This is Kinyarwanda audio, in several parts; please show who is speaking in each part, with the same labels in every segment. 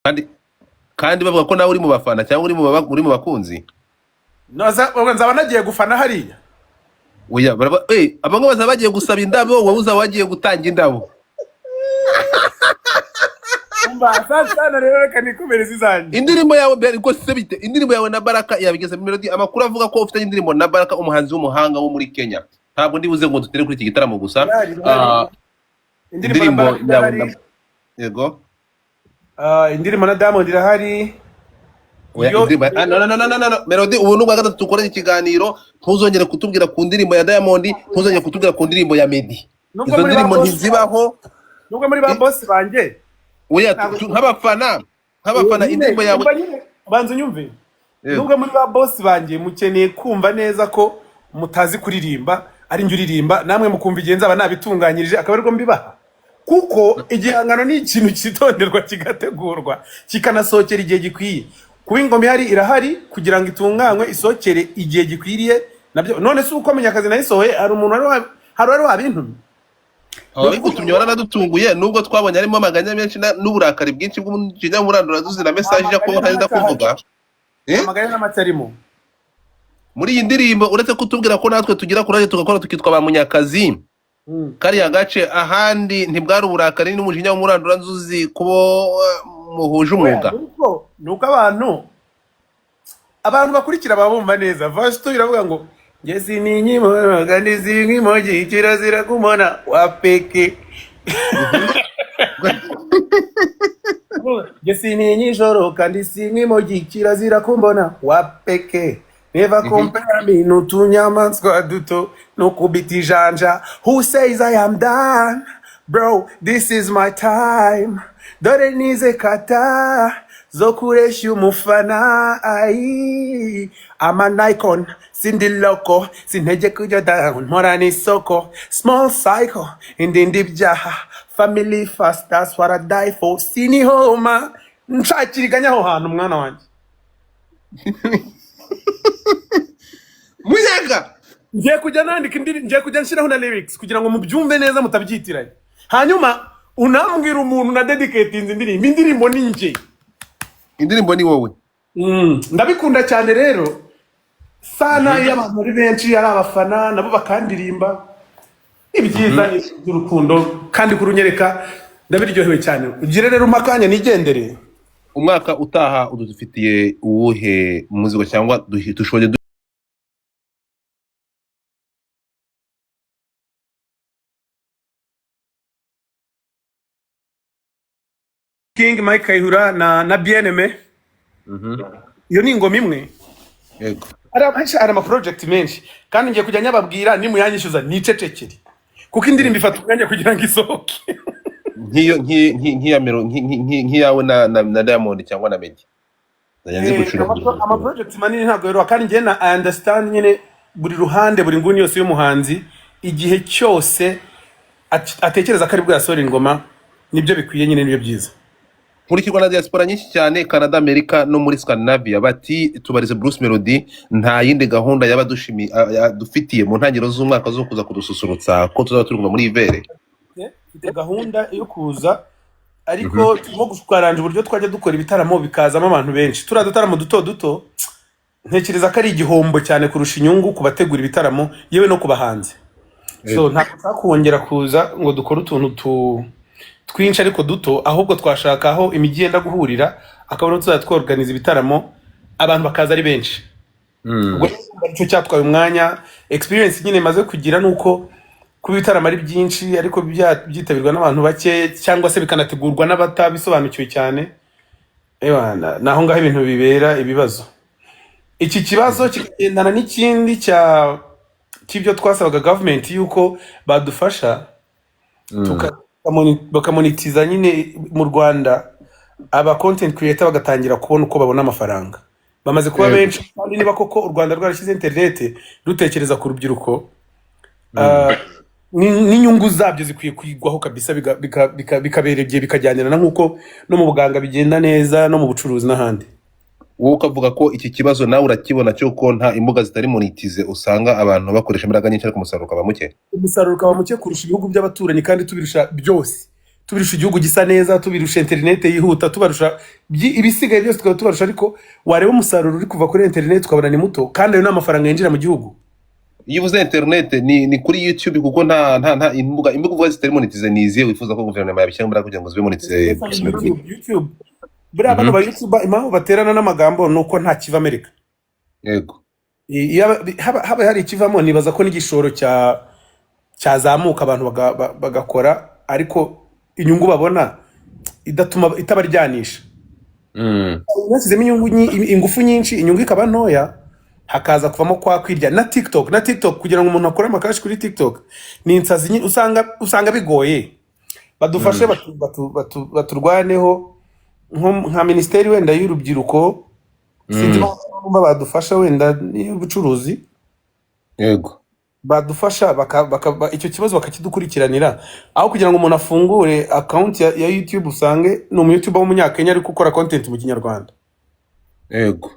Speaker 1: kandi kandi bavuga ko nawe uri mu bafana cyangwa uri mu bakunzi.
Speaker 2: nzaba nagiye gufana hariya.
Speaker 1: Oya abamwe bazaba bagiye gusaba indabo, wowe uzaba wagiye gutanga indabo.
Speaker 2: Sasa rero reka nikomereze izanjye.
Speaker 1: Indirimbo yawe ko se bite? Indirimbo yawe na Baraka yabigeze mu Melody. Amakuru avuga ko ufite indirimbo na Baraka, umuhanzi w'umuhanga wo muri Kenya. Ntabwo ndibuze ngo dutere kuri iki gitaramo gusa. Indirimbo yawe yego.
Speaker 2: Indirimbo na Diamond irahari.
Speaker 1: No. Melody, ubu nubwo gatatu tukora ikiganiro, ntuzongere kutubwira ku ndirimbo ya Diamond, ntuzongere kutubwira ku ndirimbo ya Meddy. Izo ndirimbo ntizibaho.
Speaker 2: Nubwo muri ba boss banje.
Speaker 1: Oya, nk'abafana indirimbo yawe
Speaker 2: banze nyumve. Nubwo muri ba boss banje mukeneye kumva neza ko mutazi kuririmba, ari njye uririmba, namwe mukumva igenza aba nabitunganyirije akabarwo mbibaha. Kuko igihangano ni ikintu kitonderwa kigategurwa kikanasohokera igihe gikwiye. Kuba ingoma ihari irahari kugira ngo itunganywe isokere igihe gikwiriye nabyo. None se uko menya akazi nayisohoye hari umuntu hari wabintumye.
Speaker 1: Igutumye waranadutunguye nubwo twabonye arimo amaganya menshi n'uburakari bwinshi bw'umujinya murandura duzina message ko hari ndakuvuga.
Speaker 2: Amaganya n'amatarimo.
Speaker 1: Muri iyi ndirimbo uretse kutubwira ko natwe tugira kuraje tugakora tukitwa ba Munyakazi. Kariya gace ahandi ntibwari uburakari n'umujinya w'umurandura nzuzi kubo muhuje umwuga.
Speaker 2: Nuko abantu bakurikira babumva neza. Verse 2 iravuga ngo Jesi ni nyimo kandi zinkimoji kirazira kumona wapeke. Jesi ni nyijoro kandi zinkimoji kirazira kumbona wapeke. Never compare me n'utunyamaswa duto no kubita ijanja. Who says I am done? Bro, this is my time. Dore nize kata zo kuresha umufana. I'm an icon, sindi loco, sintege kujya down, mpora n'isoko. Small cycle, indi byaha. Family first, that's what I die for. Sini homa, nshakiriganya aho hantu mwana wanjye.
Speaker 1: Munyaga
Speaker 2: Ngiye kujya nandika indirimbo, ngiye kujya nshiraho na lyrics kugira ngo mubyumve neza mutabyitiranye. Hanyuma unambwira umuntu na dedicate indirimbo ni nje.
Speaker 1: Indirimbo ni wowe.
Speaker 2: Ndabikunda cyane rero. Sana iyo abantu ari benshi ari abafana nabo bakandirimba. Ibyiza ni urukundo kandi kurunyereka ndabiryohewe cyane. Ugire rero umakanya nigendere.
Speaker 1: Umwaka utaha udufitiye uwuhe muzigo cyangwa dushoje
Speaker 2: King Mike Kayihura na BNM. Iyo ni ingoma imwe.
Speaker 1: Yego.
Speaker 2: Ari ama project menshi kandi ngiye kujya nyababwira ni muyanyishyuza nicecekere. Kuko indirimbo ifata umwanya kugira ngo isohoke.
Speaker 1: nk'iyawe na Diamond cyangwa na Meddy.
Speaker 2: Ama project manini ntabwo rero kandi ngiye na understand nyine buri ruhande buri nguni yose y'umuhanzi igihe cyose atekereza ko ari bwo yasohora ingoma nibyo bikwiye nyine nibyo byiza.
Speaker 1: Nkurikirwa na diaspora nyinshi cyane Canada, Amerika no muri Scandinavia bati tubarize Bruce Melody nta yindi gahunda dufitiye mu ntangiriro z'umwaka zo kuza kudususurutsa ko tuzaba turumva muri Ivere.
Speaker 2: Mfite gahunda yo kuza ariko turimo gushukaranje uburyo twajya dukora ibitaramo bikazamo abantu benshi. Turadutaramo duto ntekereza ko ari igihombo cyane kurusha inyungu kubategura ibitaramo yewe no kubahanze. So nta kongera kuza ngo dukore utuntu twinshi ariko duto, ahubwo twashakaho imijyi yenda guhurira akabona tuzatworganiza ibitaramo abantu bakaza ari benshi. Ubwo cyo cyatwaye umwanya. Experience nyine maze kugira nuko kuba ibitaramo ari byinshi ariko byitabirwa n'abantu bake cyangwa se bikanategurwa n'abatabisobanukiwe cyane. Naho ngaho ibintu bibera ibibazo. Iki kibazo kigendana n'ikindi cy'ibyo twasabaga government yuko badufasha bakamonetiza nyine mu Rwanda aba content creator bagatangira kubona uko babona amafaranga. Bamaze kuba benshi kandi niba koko u Rwanda rwarashyize internet rutekereza ku rubyiruko n'inyungu zabyo zikwiye kwigwaho kabisa bikaberebye bikajyanira nkuko no mu buganga bigenda neza no mu bucuruzi n'ahandi.
Speaker 1: Wowe ukavuga ko iki kibazo nawe urakibona cyo ko nta imbuga zitari monetize usanga abantu bakoresha imbaraga nyinshi ariko umusaruro ukaba muke.
Speaker 2: Umusaruro ukaba muke kurusha ibihugu by'abaturanyi kandi tubirusha byose. tubirusha igihugu gisa neza, tubirusha internet yihuta, tubarusha ibisigaye byose tukaba tubarusha, ariko wareba umusaruro uri kuva kuri internet ukabona ni muto, kandi ayo ni amafaranga yinjira mu gihugu.
Speaker 1: iyo uvuze internet ni kuri YouTube, kuko nta imbuga uvuga zitari monetize niziye wifuza ko guverinoma yabishyira imbaraga kugira ngo zibe monetize.
Speaker 2: YouTube buriya abantu ba YouTube impamvu baterana n'amagambo nuko nta kiva Amerika.
Speaker 1: Yego.
Speaker 2: haba hari ikivamo, nibaza ko n'igishoro cyazamuka abantu bagakora, ariko inyungu babona itabaryanisha. Nasizemo ingufu nyinshi, inyungu ikaba ntoya, hakaza kuvamo kwirya. Na TikTok kugira ngo umuntu akore amakashi kuri TikTok ni insazi, usanga bigoye. Badufashe baturwaneho nka ministeri wenda y'urubyiruko, sinzi ko badufasha wenda y'ubucuruzi.
Speaker 1: Yego.
Speaker 2: Badufasha icyo kibazo bakakidukurikiranira, aho kugira ngo umuntu afungure account ya YouTube usange ni umu-YouTuber w'umunyakenya ariko ukora content mu Kinyarwanda.
Speaker 1: Yego.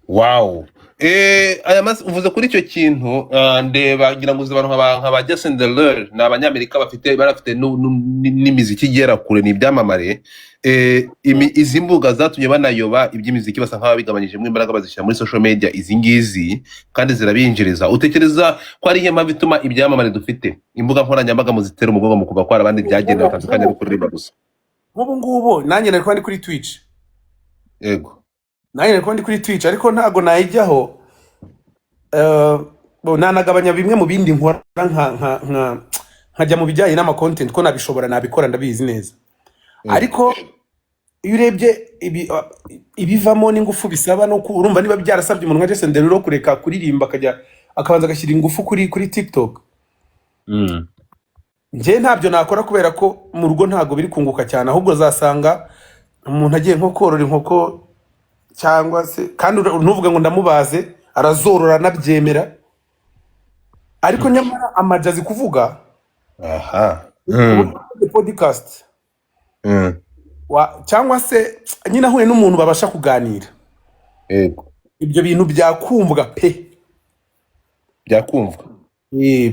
Speaker 1: Wow. Aya uvuze kuri icyo kintu, ndeba ngira ngo abantu nk'aba Jason Derulo ni abanyamerika barafite n'imiziki igera kure, ni ibyamamare. Izi mbuga zatumye banayoba iby'imiziki, basa nk'aho bigabanyijemo imbaraga bazishyira muri social media izi ngizi, kandi zirabinjiriza. Utekereza ko ari iyo mpamvu ituma ibyamamare dufite imbuga nkoranyambaga muzitera umugongo mu kuva kwara abandi byagendewe batandukanye no kuririmba gusa?
Speaker 2: Nk'ubu ngubu nanjye nari kwandi kuri Twitch.
Speaker 1: Yego.
Speaker 2: Nanjye nari kwandi kuri Twitch, ariko ntago nayijyaho. Nanagabanya bimwe mu bindi nkora nkajya mu bijyanye n'ama content, ko nabishobora nabikora ndabizi neza. Ariko iyo urebye ibivamo n'ingufu bisaba, no urumva niba byarasabye umuntu nka Jason Derulo kureka kuririmba akabanza agashyira ingufu kuri TikTok. Nje ntabyo nakora, kubera ko mu rugo ntago biri kunguka cyane, ahubwo zasanga umuntu agiye nko korora inkoko cyangwa se, kandi ntuvuga ngo ndamubaze, arazorora nabyemera, ariko nyamara amajazi kuvuga podcast cyangwa se nyine ahuye n'umuntu babasha kuganira.
Speaker 1: Yego.
Speaker 2: Ibyo bintu byakumvwa pe,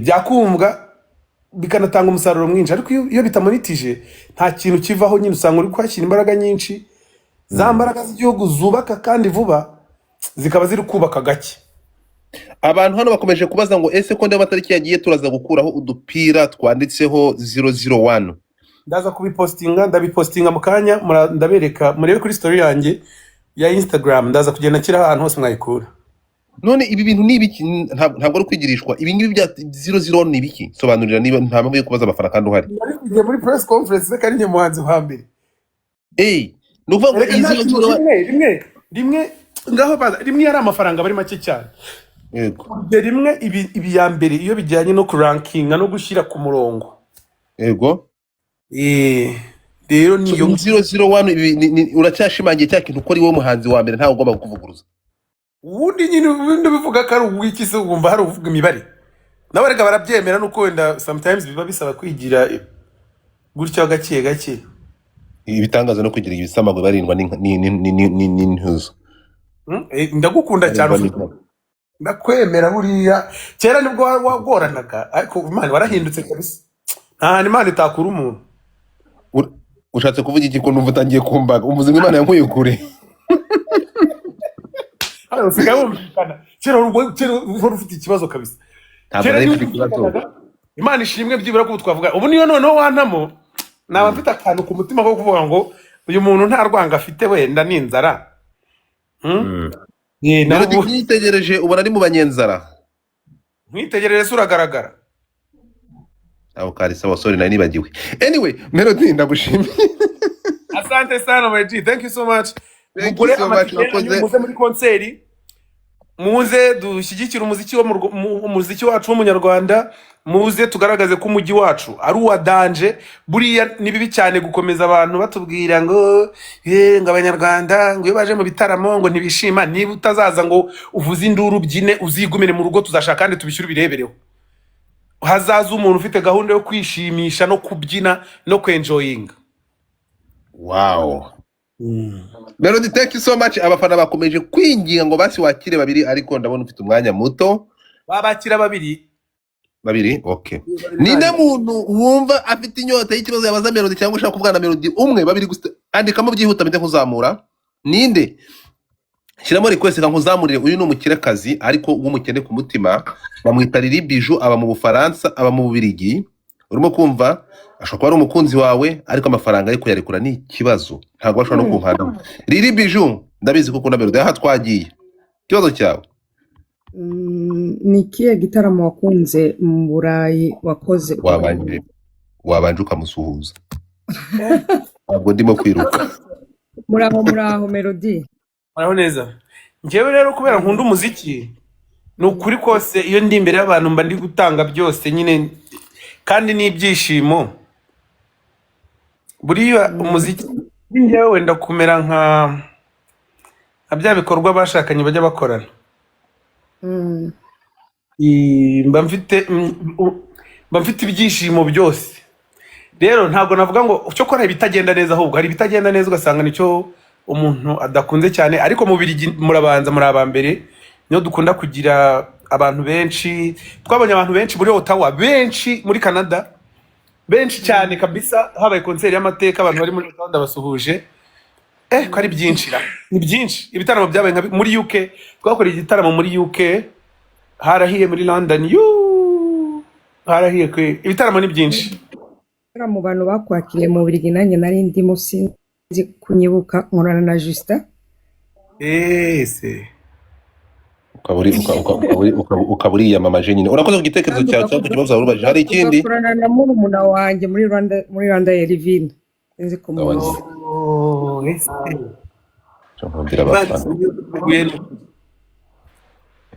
Speaker 2: byakumvwa bikanatanga umusaruro mwinshi, ariko iyo bitamonitije nta kintu kivaho. Nyine usanga uri kwashyira imbaraga nyinshi, za mbaraga z'igihugu zubaka kandi vuba zikaba ziri kubaka gake.
Speaker 1: Abantu hano bakomeje kubaza ngo ese ko ndeba amatariki yagiye turaza gukuraho udupira twanditseho 001.
Speaker 2: Ndaza kubipostinga, ndabipostinga mu kanya, ndabereka murebe kuri story yanjye ya Instagram, ndaza kugenda kira ahantu hose mwayikura.
Speaker 1: None ibi bintu ni ibiki? Ntabwo ari kwigirishwa. Ibi ngibi bya 00 ni ibiki? Sobanurira niba nta mpamvu yo kubaza abafana kandi uhari.
Speaker 2: Nari kujya muri press conference kandi nyemuhanzi wa mbere.
Speaker 1: Nuvuga ngo
Speaker 2: rimwe ngaho baza rimwe yari amafaranga bari make cyane.
Speaker 1: Yego.
Speaker 2: Rimwe ibi ya mbere iyo bijyanye no ranking no gushyira ku murongo.
Speaker 1: Yego.
Speaker 2: Rero niyo
Speaker 1: 001 uracyashimangiye cya kintu ko ari wowe muhanzi wa mbere, ntawe ugomba kuvuguruza.
Speaker 2: Ubundi nyine ubundi bivuga ko ari uwiki se, ugomba hari uvuga imibare. Nabarega barabyemera, nuko wenda sometimes biba bisaba kwigira gutyo gake.
Speaker 1: Ibitangaza no kugira ibisamagwe barindwa n'intuzo.
Speaker 2: Ndagukunda cyane, ndakwemera buriya. Kera nibwo wagoranaga, ariko Imana warahindutse kabisa. Imana itakura umuntu.
Speaker 1: Ushatse kuvuga iki ko numva utangiye kumbaga? Umuzi ngo Imana yankuye kure.
Speaker 2: Hano sigabumvikana. Kera ufite ikibazo kabisa. Imana ishimwe byibura ko twavuga. Ubu niyo noneho wantamo, naba mfite akantu ku mutima ko kuvuga ngo uyu muntu nta rwanga afite, wenda n'inzara.
Speaker 1: Ntabwo nitegereje ubona ari mu banyenzara.
Speaker 2: Mwitegereze uragaragara.
Speaker 1: Aho karisa wasore nari nibagiwe. Anyway, Melody ndagushimiye.
Speaker 2: Asante sana my G. Thank you so much. Muze muri konseri, muze dushyigikira umuziki wacu w'umunyarwanda, muze tugaragaze ko umujyi wacu ari uwa danje. Buriya ni bibi cyane gukomeza abantu batubwira ngo ngo abanyarwanda ngo iyo baje mu bitaramo ngo ntibishima. Niba utazaza ngo uvuze induru byine uzigumire mu rugo, tuzashaka kandi tubishyure birebereho. Hazaza umuntu ufite gahunda yo kwishimisha no kubyina no kwenjoyinga.
Speaker 1: Wow. Melody, thank you so much. Abafana bakomeje kwinginga ngo basi wakire babiri, ariko ndabona ufite umwanya muto.
Speaker 2: Babakira babiri
Speaker 1: babiri okay. Ninde muntu wumva afite inyota y'ikibazo yabaza Melody cyangwa ushaka kuvugana Melody umwe babiri gusa andikamo byihuta mite kuzamura ninde shyiramo request nkuzamurire uyu ni umukirekazi ariko w'umukene ku mutima bamwita Lili Bijou aba mu Bufaransa aba mu Bubiligi urimo kumva ashobora kuba ari umukunzi wawe ariko amafaranga ariko yarekura ni ikibazo ntabwo ashobora no kunkanda Lili Bijou ndabizi ko kuna Melody aha twagiye ikibazo cyawe
Speaker 3: ni ikihe gitaramo wakunze mu Burayi wakoze
Speaker 1: wabanje ukamusuhuza ntabwo ndimo kwiruka
Speaker 3: muraho Melody
Speaker 2: muraho neza njyewe rero kubera nkunda umuziki ni ukuri kose iyo ndi imbere y'abantu mba ndi gutanga byose nyine kandi n'ibyishimo buriya umuziki njyewe wenda kumera nka bya bikorwa bashakanye bajya bakorana mba mfite ibyishimo byose rero ntabwo navuga ngo cyo kora ibitagenda neza ahubwo hari ibitagenda neza ugasanga nicyo umuntu adakunze cyane ariko mu Bubiligi murabanza muri abambere niyo dukunda kugira abantu benshi twabonye abantu benshi muri Ottawa benshi muri Canada benshi cyane kabisa habaye concert y'amateka abantu bari muri Canada basuhuje ko ari byinshi ni byinshi ibitaramo byabaye muri UK twakoreye igitaramo muri UK harahiye muri London harahiye kwe ibitaramo ni byinshi
Speaker 3: mu bantu bakwakiriye mu Bubiligi nanjye nari ndimo sinzi kunyibuka nkorana na Justin
Speaker 2: se
Speaker 1: ukaburi yamamaje nyine urakoze ku gitekerezo cyawe cyangwa kibazo warubaje hari ikindi
Speaker 3: nkorana na murumuna wanjye muri Rwanda Yerivine sinzi kumuzi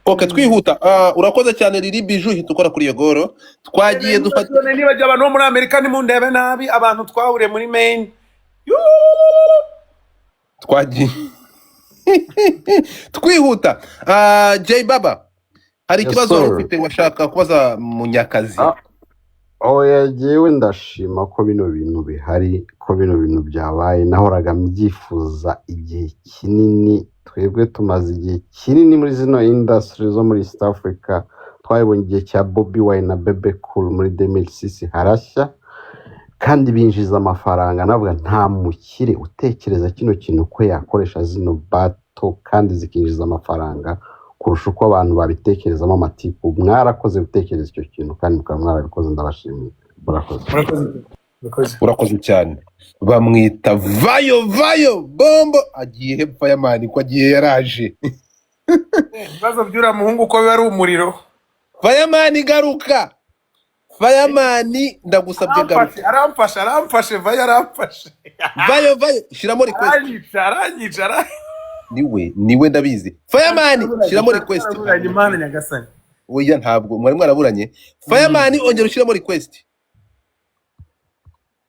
Speaker 1: Okay, twihuta urakoze cyane Lili Bijou hita ukora kuri iyo goro twagiye dufata
Speaker 2: niba abantu bo muri Amerika nimundebe nabi abantu twahuriye muri Maine
Speaker 1: twagiye twihuta J Baba hari ikibazo ufite washaka kubaza Munyakazi
Speaker 4: yagiye ndashima ko bino bintu bihari ko bino bintu byabaye nahoraga mbyifuza igihe kinini twebwe tumaze igihe kinini muri zino industry zo muri East Africa twabonye igihe cya Bobby Wine na Bebe Cool muri 2006 harashya kandi binjiza amafaranga navuga nta mukire utekereza kino kintu ko yakoresha zino bato kandi zikinjiza amafaranga kurusha uko abantu babitekerezamo amatiku mwarakoze gutekereza icyo kintu kandi mukaba mwarabikoze ndabashimiye
Speaker 1: urakoze cyane bamwita vayo bombo agiye hepfo y'amani ko agiye yaraje
Speaker 2: ibibazo by'ura muhungu ko biba ari umuriro
Speaker 1: Fireman garuka Fireman ndagusabye garuka
Speaker 2: aramfashe
Speaker 1: vayo shiramo request
Speaker 2: aranyica
Speaker 1: niwe ndabizi Fireman shiramo request
Speaker 2: Imana nyagasani
Speaker 1: oya ntabwo mwari mwaraburanye Fireman ongera ushiramo request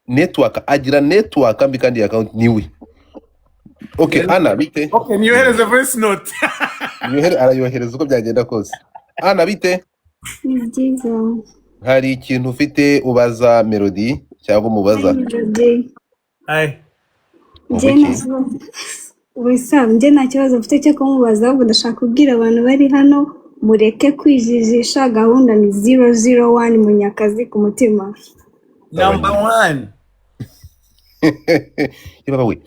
Speaker 1: network agira network mbi kandi account niwe okay Ana bite
Speaker 2: niyohereze voice note
Speaker 1: arayohereza uko byagenda kose Ana bite
Speaker 5: ni byiza
Speaker 1: hari ikintu ufite ubaza Melody cyangwa umubaza
Speaker 5: njye nta kibazo mfite cyo kumubaza ahubwo ndashaka kubwira abantu bari hano mureke kwijijisha gahunda ni 001 Munyakazi ku mutima
Speaker 2: number 1
Speaker 1: yaba we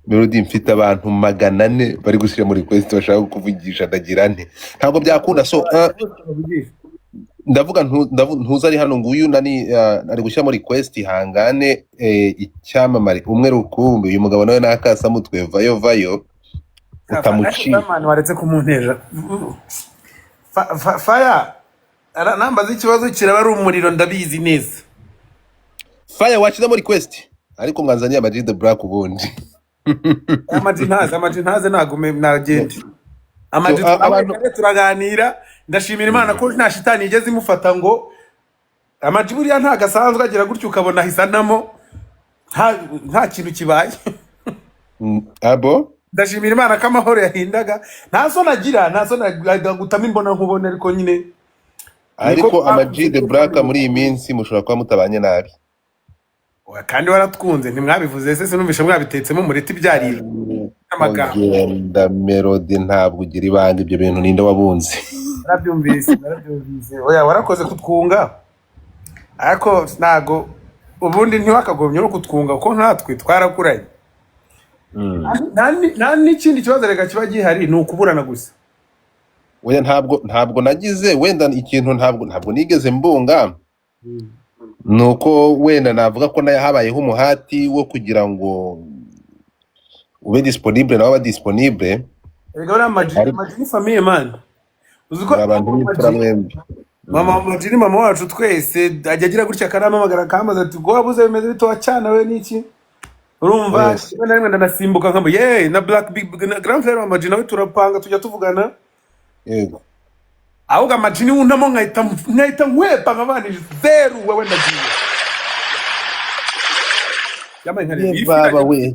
Speaker 1: Melody mfite abantu 400 bari gushyira muri request bashaka kuvugisha ndagira nte ntabwo byakunda so ndavuga ntuza ari hano nguyu nani ari gushyira muri request hangane icyamamare umwe rukumbi uyu mugabo nawe nakasa mutwe vayo utamuci
Speaker 2: abantu waretse kumunteja fire nambaza ikibazo kiraba ari umuriro ndabizi neza
Speaker 1: fire wachiza muri request ariko mwanzaniye Amag the Black ubundi
Speaker 2: Amag ntaze nagume nagende Amag turaganira ndashimira Imana ko nta shitani igeze imufata ngo Amag buriya nta gasanzwe agira gutyo ukabona hisanamo nta kintu kibaye
Speaker 1: abo
Speaker 2: ndashimira Imana ko amahoro yahindaga nta so nagira gutama imbona nkubone ariko nyine
Speaker 1: ariko Amag the Black muri iyi minsi mushobora kuba mutabanye nabi
Speaker 2: kandi waratwunze ntimwabivuze se sinumvishe mwabitetsemo mureti byarira
Speaker 1: amagambo Melody ntabwo ugira ibanga ibyo bintu ninde wabunze
Speaker 2: narabyumvise oya warakoze kutwunga ariko ntago ubundi ntiwakagomye no kutwunga kuko nkatwe twarakuranye. Nta n'ikindi kibazo reka kiba gihari ni ukuburana gusa.
Speaker 1: Oya ntabwo nagize wenda ikintu ntabwo nigeze mbunga nuko wenda navuga ko nayo habayeho umuhati wo kugira ngo ube disponible nawe disponible.
Speaker 2: Erega uri amajini famille man. Uziko
Speaker 1: abantu b'imfura mwembi.
Speaker 2: Mama amajini mama wacu twese ajya agira gutya karamamagara kamaze ati go wabuze bimeze bitowa cyane we niki. Urumva rimwe na rimwe ndanasimbuka nkamba na Black Big Grand Frère amajini nawe turapanga tujya tuvugana.
Speaker 1: Yego.
Speaker 2: Ahubwo amajini wundamo nkahita nkwepa nkabanije zeru wewe ndagiye. Yamaye nkari
Speaker 1: baba we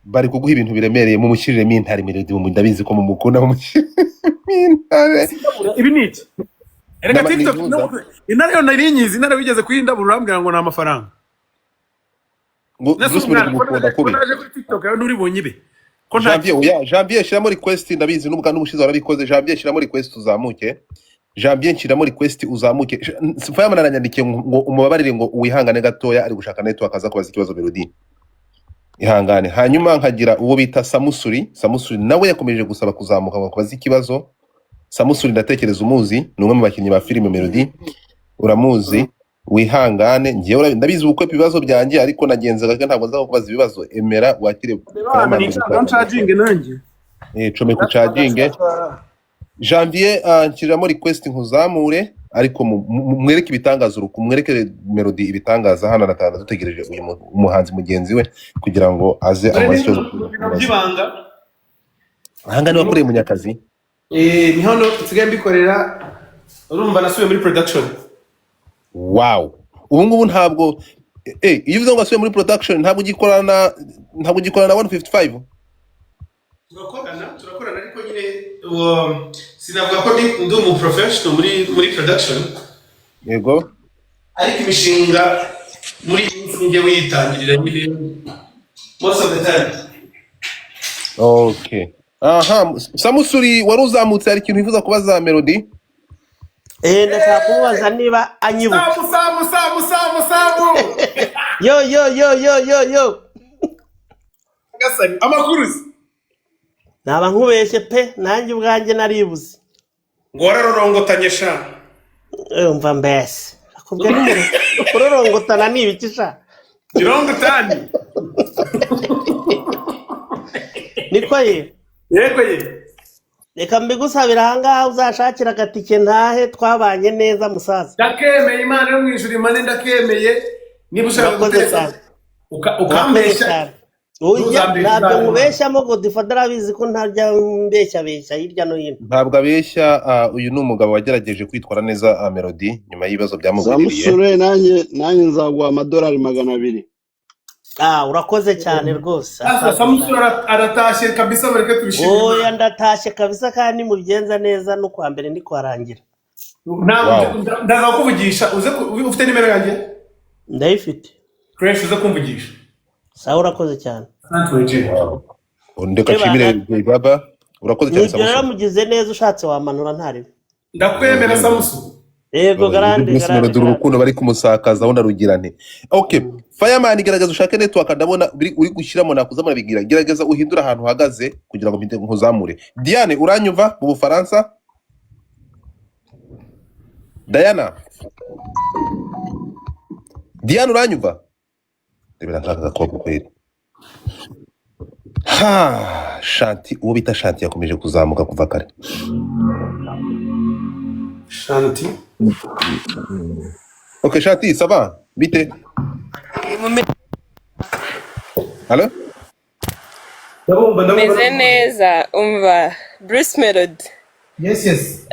Speaker 1: bari kuguha ibintu biremereye mu mushiriremo intare Melody mu ndabizi ko mu mukunda mu intare.
Speaker 2: Ibi niki? Erega TikTok intare yo narinyizi intare wigeze kuyindabura urambwira ngo na amafaranga.
Speaker 1: Bruce Melody mukunda kubi.
Speaker 2: Naje kuri TikTok yo nuri bonyibe. Ko
Speaker 1: Janvier shiramo request ndabizi n'ubwa n'ubushize warabikoze. Janvier shiramo request uzamuke. Janvier shiramo request uzamuke. Fireman aranyandikiye ngo umubabarire ngo wihangane gatoya ari gushaka network akaza kubaza ikibazo Melody. Ihangane. Hanyuma nkagira uwo bita Samusuri nawe yakomeje gusaba kuzamuka ngo kubaza ikibazo. Samusuri ndatekereza umuzi ni umwe mu bakinnyi ba filime Melody. Uramuzi wihangane ngiye ndabizi ubukwe ibibazo byanjye ariko nagenzaga ntabwo nza kubaza ibibazo emera wakire
Speaker 2: charging nanjye
Speaker 1: come ku charging. Janvier nshyiramo request nkuzamure ariko mwereke ibitangaza mwereke Melody ibitangaza hano natanda dutegereje uyu umuhanzi mugenzi we kugira ngo aze amaso
Speaker 2: byibanga.
Speaker 1: Ahangane wakoreye Munyakazi
Speaker 2: ni hano nsigaye mbikorera urumva nasubiye muri production.
Speaker 1: Wow. Ubu ngubu ntabwo iyo uvuze ngo asubiye muri production ntabwo ugikorana na 155.
Speaker 2: Turakorana ariko nyine sinavuga ko ndi umu professional muri production.
Speaker 1: Yego.
Speaker 2: Ariko imishinga muri ngiye witangirira nyine most of the time.
Speaker 1: Okay. Aha, Samusuri waruzamutse ari ikintu wifuza kubaza Melody?
Speaker 6: Ndashaka kumubaza niba anyibuka.
Speaker 2: Samu.
Speaker 6: Yo.
Speaker 2: Gasani amakuruzi.
Speaker 6: Naba nkubeshye pe nanjye ubwanjye naribuze.
Speaker 2: Ngo wararorongotanye sha.
Speaker 6: Umva mbese. Akubwe n'umuro. Kurorongotana ni ibiki sha?
Speaker 2: Irongotani.
Speaker 6: Niko ye.
Speaker 2: Yego ye.
Speaker 6: Reka mbigusabira ahangaha uzashakira agatike ntahe twabanye neza musaza.
Speaker 2: Ndakemeye Imana yo mwijuru Imana ndakemeye niba ushaka guteza ukambesha.
Speaker 6: Oya ntabwo mubeshyamo Godfather arabizi ko ntajya mbeshya hirya no hino.
Speaker 1: Ntabwo abeshya uyu ni umugabo wagerageje kwitwara neza Melody nyuma y'ibibazo byamugwiriye.
Speaker 4: Samusure nanjye nzaguha amadolari 200.
Speaker 6: Urakoze cyane rwose.
Speaker 2: Samusure aratashye kabisa bareke tubishimire.
Speaker 6: Oya ndatashye kabisa kandi mubigenza neza no kwa mbere ndi kwarangira.
Speaker 2: Ndaza kuvugisha ufite nimero yanjye?
Speaker 6: Ndayifite.
Speaker 2: Crash uza kumvugisha.
Speaker 6: Sawa urakoze cyane.
Speaker 1: Ndeka shimire baba urakoze cyane Samusure.
Speaker 6: Nigera mugize neza ushatse wamanura ntari.
Speaker 2: Ndakwemera Samusure.
Speaker 6: Yego garande.
Speaker 1: Urukundo bari kumusakaza aho narugirane. Okay, Fireman gerageza ushake network ndabona uri gushyiramo nakuzamura bigira. Gerageza uhindura ahantu uhagaze kugira ngo mpite nkuzamure. Diane uranyumva mu Bufaransa? Diane uranyumva? Rebera nkaka kwa kweli. Shanti uwo bita Shanti yakomeje kuzamuka kuva kare.
Speaker 2: Shanti.
Speaker 1: Okay, Shanti, ça va? Bite? Hello?
Speaker 7: Meze neza umva Bruce Melody.
Speaker 2: Yes.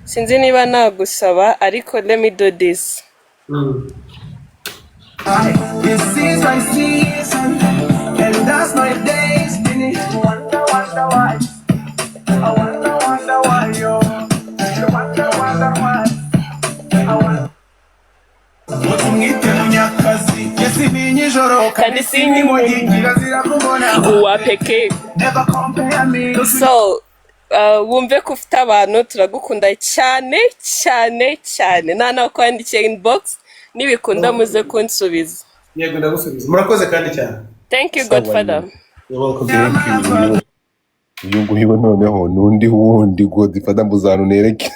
Speaker 7: Sinzi niba nagusaba ariko let me do this.
Speaker 8: This is my season and that's my days. Wonder why. I wonder why yo. Wonder why. I wonder.
Speaker 7: Kandi sinyi uwa peke. So wumve ko ufite abantu turagukunda cyane cyane cyane nawe kwandikiye inbox nibikunda muze kunsubiza.
Speaker 2: Yego ndagusubiza. Murakoze kandi cyane.
Speaker 7: Thank you Godfather.
Speaker 2: You're welcome.
Speaker 1: uyu nguyu noneho n'undi wundi Godfather mbuzano nereke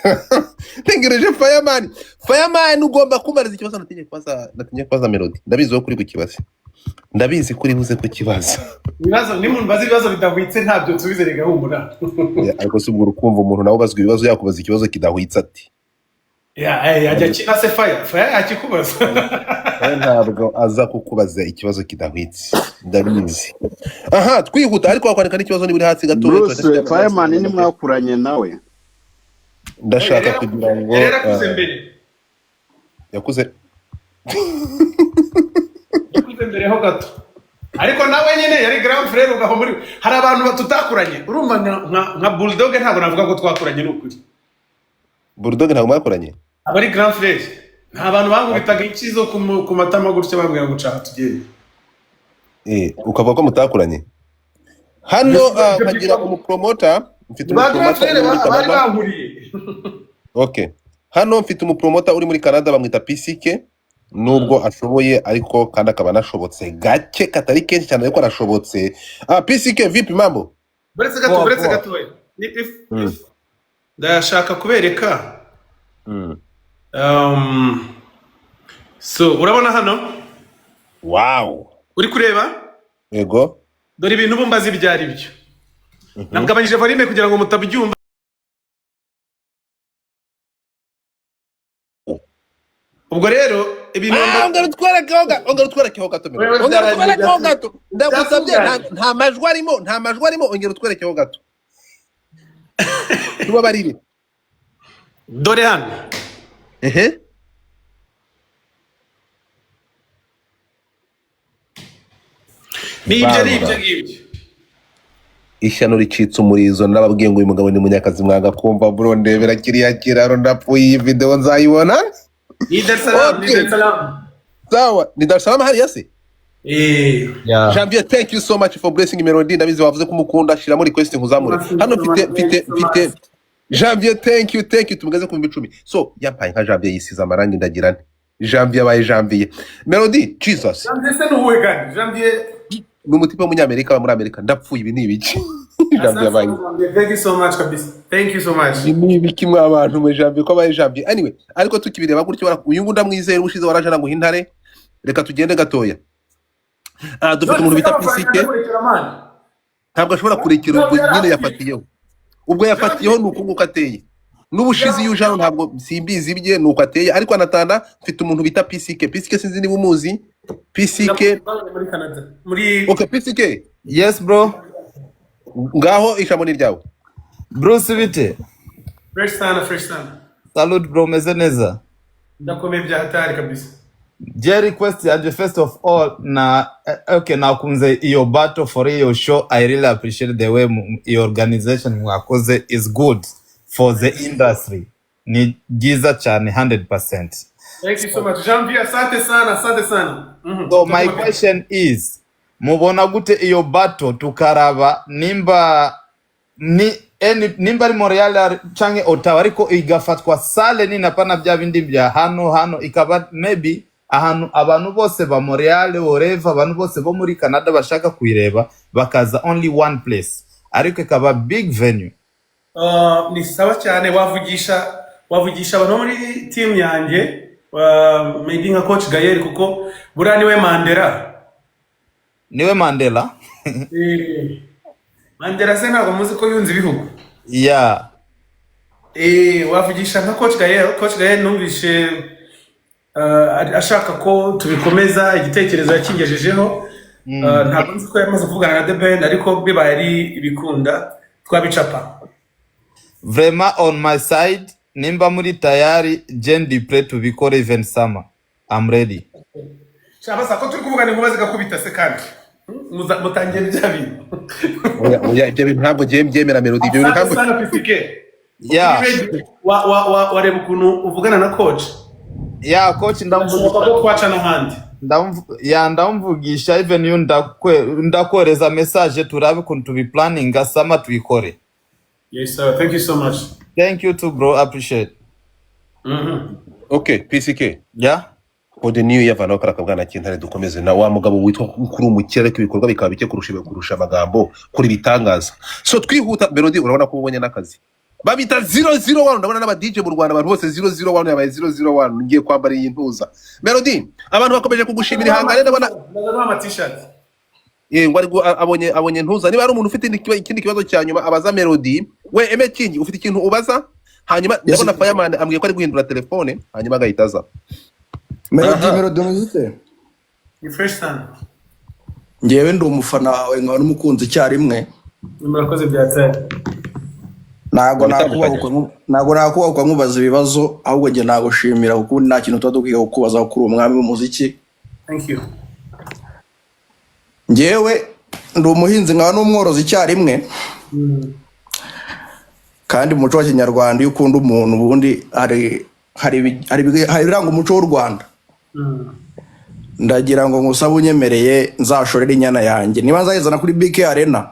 Speaker 1: ntegereje Fireman ugomba kumariza ikibazo natinye kwaza Melody ndabizi wo kuri ku kibazo ndabizi kuri buze ku kibazo
Speaker 2: ibibazo ni muntu bazi ibibazo bidahwitse ntabyo tubizerega humura
Speaker 1: ariko subwo urukumva umuntu nawe bazwa ibibazo yakubaza ikibazo kidahwitse ati
Speaker 2: ajya kina se Fire akikubaza
Speaker 1: ntabwo aza kukubaza ikibazo kidahwitse ndabizi. Aha twihuta ariko wakwandika n'ikibazo niba uri hasi gato.
Speaker 4: Bruce Fireman ni mwakuranye nawe
Speaker 1: ndashaka kugira ngo yakuze
Speaker 2: mbere ho gato ariko nawe nyine yari grand frère ugaho muri hari abantu batutakuranye urumva nka Bulldog ntabwo navuga ko twakuranye n'ukuri.
Speaker 1: Bulldog ntabwo mwakuranye
Speaker 2: abari grand frère nta bantu bangubitaga ikizo ku matama gutya bambwira ngo nshaka tugende
Speaker 1: ukavuga ko mutakuranye hano bagira umupromoter mfite umupromoter okay hano mfite umupromoter uri muri Canada bamwita PCK nubwo ashoboye ariko kandi akaba anashobotse gake katari kenshi cyane ariko arashobotse. PCK vipi mambo?
Speaker 2: Buretse gato ndashaka kubereka so urabona hano
Speaker 1: wow
Speaker 2: uri kureba
Speaker 1: yego
Speaker 2: dore ibintu bumbazi byari byo nabwabanyije volume kugira ngo mutabyumva ubwo rero ibintu
Speaker 1: ongera utwerekeho gato ndagusabye nta majwi arimo ongera utwerekeho gato tubabarire
Speaker 2: dore hano Nibyo
Speaker 1: ishyano ricitse umurizo nababwiye ngo uyu mugabo ni munyakazi mwaga kumva bro ndebera kiriya kiraro ndapfuye iyi video nzayibona
Speaker 2: ni Dar es Salaam
Speaker 1: sawa ni Dar es Salaam hari yase Janvier thank you so much for blessing Melody ndabizi wavuze ko mukunda shiramo request nkuzamure hano mfite Janvier thank you tumugeze ku 10 so yampaye nka Janvier yisiza amarangi ndagirane Janvier abaye Janvier Melody Jesus
Speaker 2: Janvier se nuwe gani Janvier
Speaker 1: n'umutipe w'umunyamerika muri Amerika ndapfuye ibi ni ibiki Janvier abaye
Speaker 2: thank you so much kabisa thank you so much
Speaker 1: ni ibiki mwa abantu mwe Janvier ko abaye Janvier anyway ariko tukibireba gutyo uyu ngundi amwizeye ubushize waraje nango hintare reka tugende gatoya dufite umuntu bita PCK ntabwo ashobora kurekera ubwo nyine yafatiyeho ubwo yafatiyeho nuko nguko ateye n'ubushizi yujano ntabwo simbizi bye nuko ateye ariko anatanda mfite umuntu bita PCK sinzi niba umuzi PCK
Speaker 2: muri Canada muri
Speaker 1: okay PCK
Speaker 9: yes bro
Speaker 1: ngaho ijambo ni ryawe
Speaker 9: Bruce bite
Speaker 2: fresh sana
Speaker 9: salute bro meze neza
Speaker 2: ndakomeye bya hatari kabisa
Speaker 9: je request ya first of all na okay na kunze iyo battle for your show I really appreciate the way your organization mwakoze is good for the industry ni giza cyane 100%.
Speaker 2: Thank you so much Janvier asante sana
Speaker 9: So my question is mubona gute iyo battle tukaraba nimba ari Montreal canke Ottawa ariko igafatwa sale ni napana bya bindi bya hano ikaba maybe ahantu abantu bose ba Montreal whatever abantu bose bo muri Canada bashaka kuireba bakaza only one place ariko ikaba big venue.
Speaker 2: Ni sawa cyane wavugisha abantu muri team yanjye maybe nka coach Gael kuko buriya niwe Mandela Mandela se ntabwo muzi ko yunze ibihugu wavugisha nka coach Gael numvishe ashaka ko tubikomeza igitekerezo yakingejejeho ntabwo nzi ko yamaze kuvugana na The Ben ariko bibaye ari ibikunda twabicapa
Speaker 9: vraiment on my side nimba muri tayari Jendi play to bikore even summer I'm ready
Speaker 2: Shabasa ko turi kuvugana inkuba zigakubita se kandi mutangiye bya bintu
Speaker 1: oya ibyo bintu ntabwo byemera Melody ibyo bintu ntabwo
Speaker 2: sana PCK wareba ukuntu uvugana na coach
Speaker 9: coach ndamvugisha even you ndakwereza message turabe kuntu tubi planning asama tuyikore
Speaker 2: Yes sir, thank you so much.
Speaker 9: Thank you too bro, appreciate.
Speaker 1: Okay, PCK.
Speaker 9: Yeah.
Speaker 1: For the new year vano karakabwana kintare dukomeze na wa mugabo witwa kuri umukire ko ibikorwa bikaba bike kurusha amagambo kuri bitangaza. So twihuta Melody urabona ko ubonye nakazi. Babita 001 ndabona n'aba DJ mu Rwanda abantu bose 001 yabaye 001 ngiye kwambara iyi ntuza. Melody abantu bakomeje kugushimira ihangane ndabona
Speaker 2: ama t-shirt.
Speaker 1: ngo ari abonye ntuza niba ari umuntu ufite ikindi kibazo cya nyuma abaza Melody we Emekingi ufite ikintu ubaza hanyuma ndabona Fireman ambwiye ko ari guhindura telefone hanyuma agahitaza.
Speaker 10: Melody muzite
Speaker 2: Ni first time.
Speaker 10: ngewe ndi umufana wawe nkaba n'umukunzi icyarimwe.
Speaker 2: Murakoze byatse.
Speaker 10: Ntago nakubahuka nkubaza ibibazo ahubwo nge nagushimira kuko nta kintu tuba dukwiye kukubaza kuri umwami w'umuziki.
Speaker 2: Thank you.
Speaker 10: Ngewe ndi umuhinzi nkaba n'umworozi icyarimwe. Kandi mu muco wa Kinyarwanda iyo ukunda umuntu ubundi hari iranga umuco w'u Rwanda. Ndagira ngo ngusaba unyemereye nzashorera inyana yanjye niba nzayizana kuri BK Arena.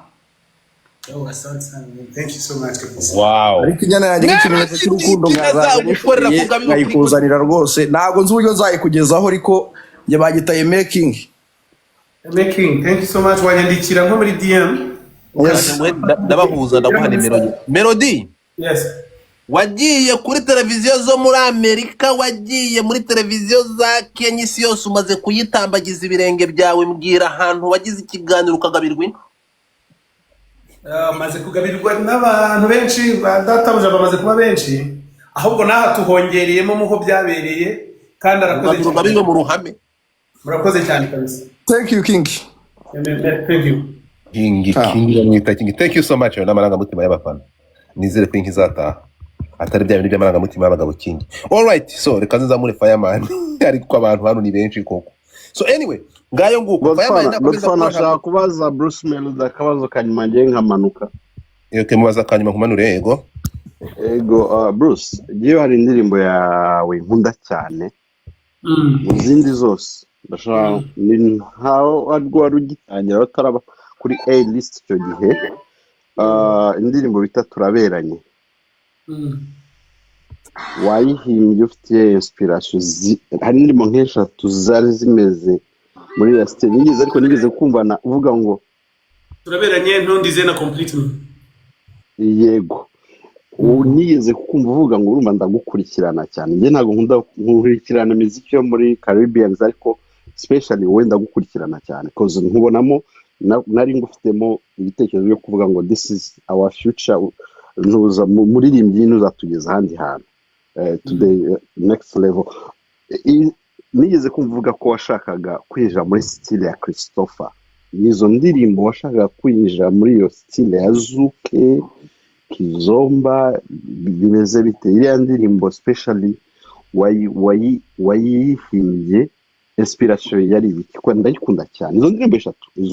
Speaker 2: Thank you so much.
Speaker 1: Wow.
Speaker 10: Ariko inyana yanjye n'ikimenyetso cy'urukundo nkayikuzanira rwose ntabwo nzi uburyo nzayikugezaho ariko njye bagitaye making.
Speaker 2: Thank you so much. Wanyandikira nko muri DM.
Speaker 10: Yes.
Speaker 1: Ndabahuza ndaguha nimero. Melody.
Speaker 2: Yes.
Speaker 1: Wagiye kuri televiziyo zo muri Amerika, wagiye muri televiziyo za Kenya, isi yose umaze kuyitambagiza ibirenge byawe, mbwira ahantu wagize ikiganiro ukagabirwa.
Speaker 2: Maze kugabirwa n'abantu benshi, databuja bamaze kuba benshi, ahubwo naha tuhongereyemo muho byabereye kandi arakoze
Speaker 1: cyane mu ruhame.
Speaker 2: Murakoze cyane kabisa.
Speaker 10: Thank you King.
Speaker 2: Thank you.
Speaker 1: King. Thank you so much. Namaranga mutima y'abafana. Nizere ko inki zataha. Atari bya bintu by'amaranga mutima y'abagabo King. All right, so reka nzamure Fireman. Ariko abantu hano ni benshi koko. So anyway, ngayo nguko Fireman
Speaker 4: nakomeza nashaka kubaza Bruce Melody akabazo kanyuma ngiye nkamanuka.
Speaker 1: Yoke mubaza kanyuma nkumanure yego.
Speaker 4: Bruce, giye hari indirimbo yawe nkunda cyane. Mu zindi zose ndashaka ni how wari ugitangira bataraba kuri A list cyo gihe. Indirimbo bita turaberanye. Wayihimbye ufite inspiration hari indirimbo nk'eshatu zari zimeze muri ya stage nigeze ariko nigeze kumva uvuga ngo
Speaker 2: turaberanye ntundize na completely.
Speaker 4: Yego. Nigeze kukumva uvuga ngo urumva ndagukurikirana cyane. Nge ntago nkunda nkurikirana muziki yo muri Caribbean ariko especially wenda gukurikirana cyane cause nkubonamo nari ngufitemo ibitekerezo byo kuvuga ngo this is our future nuza muririmbyi nuzatugeza handi hantu to the next level. Nigeze kumvuga ko washakaga kwinjira muri style ya Christopher. Nizo ndirimbo washakaga kwinjira muri iyo style ya Zuke Kizomba bimeze bite iriya ndirimbo especially wayihimbye inspiration yari ibiki ko ndayikunda cyane. Izo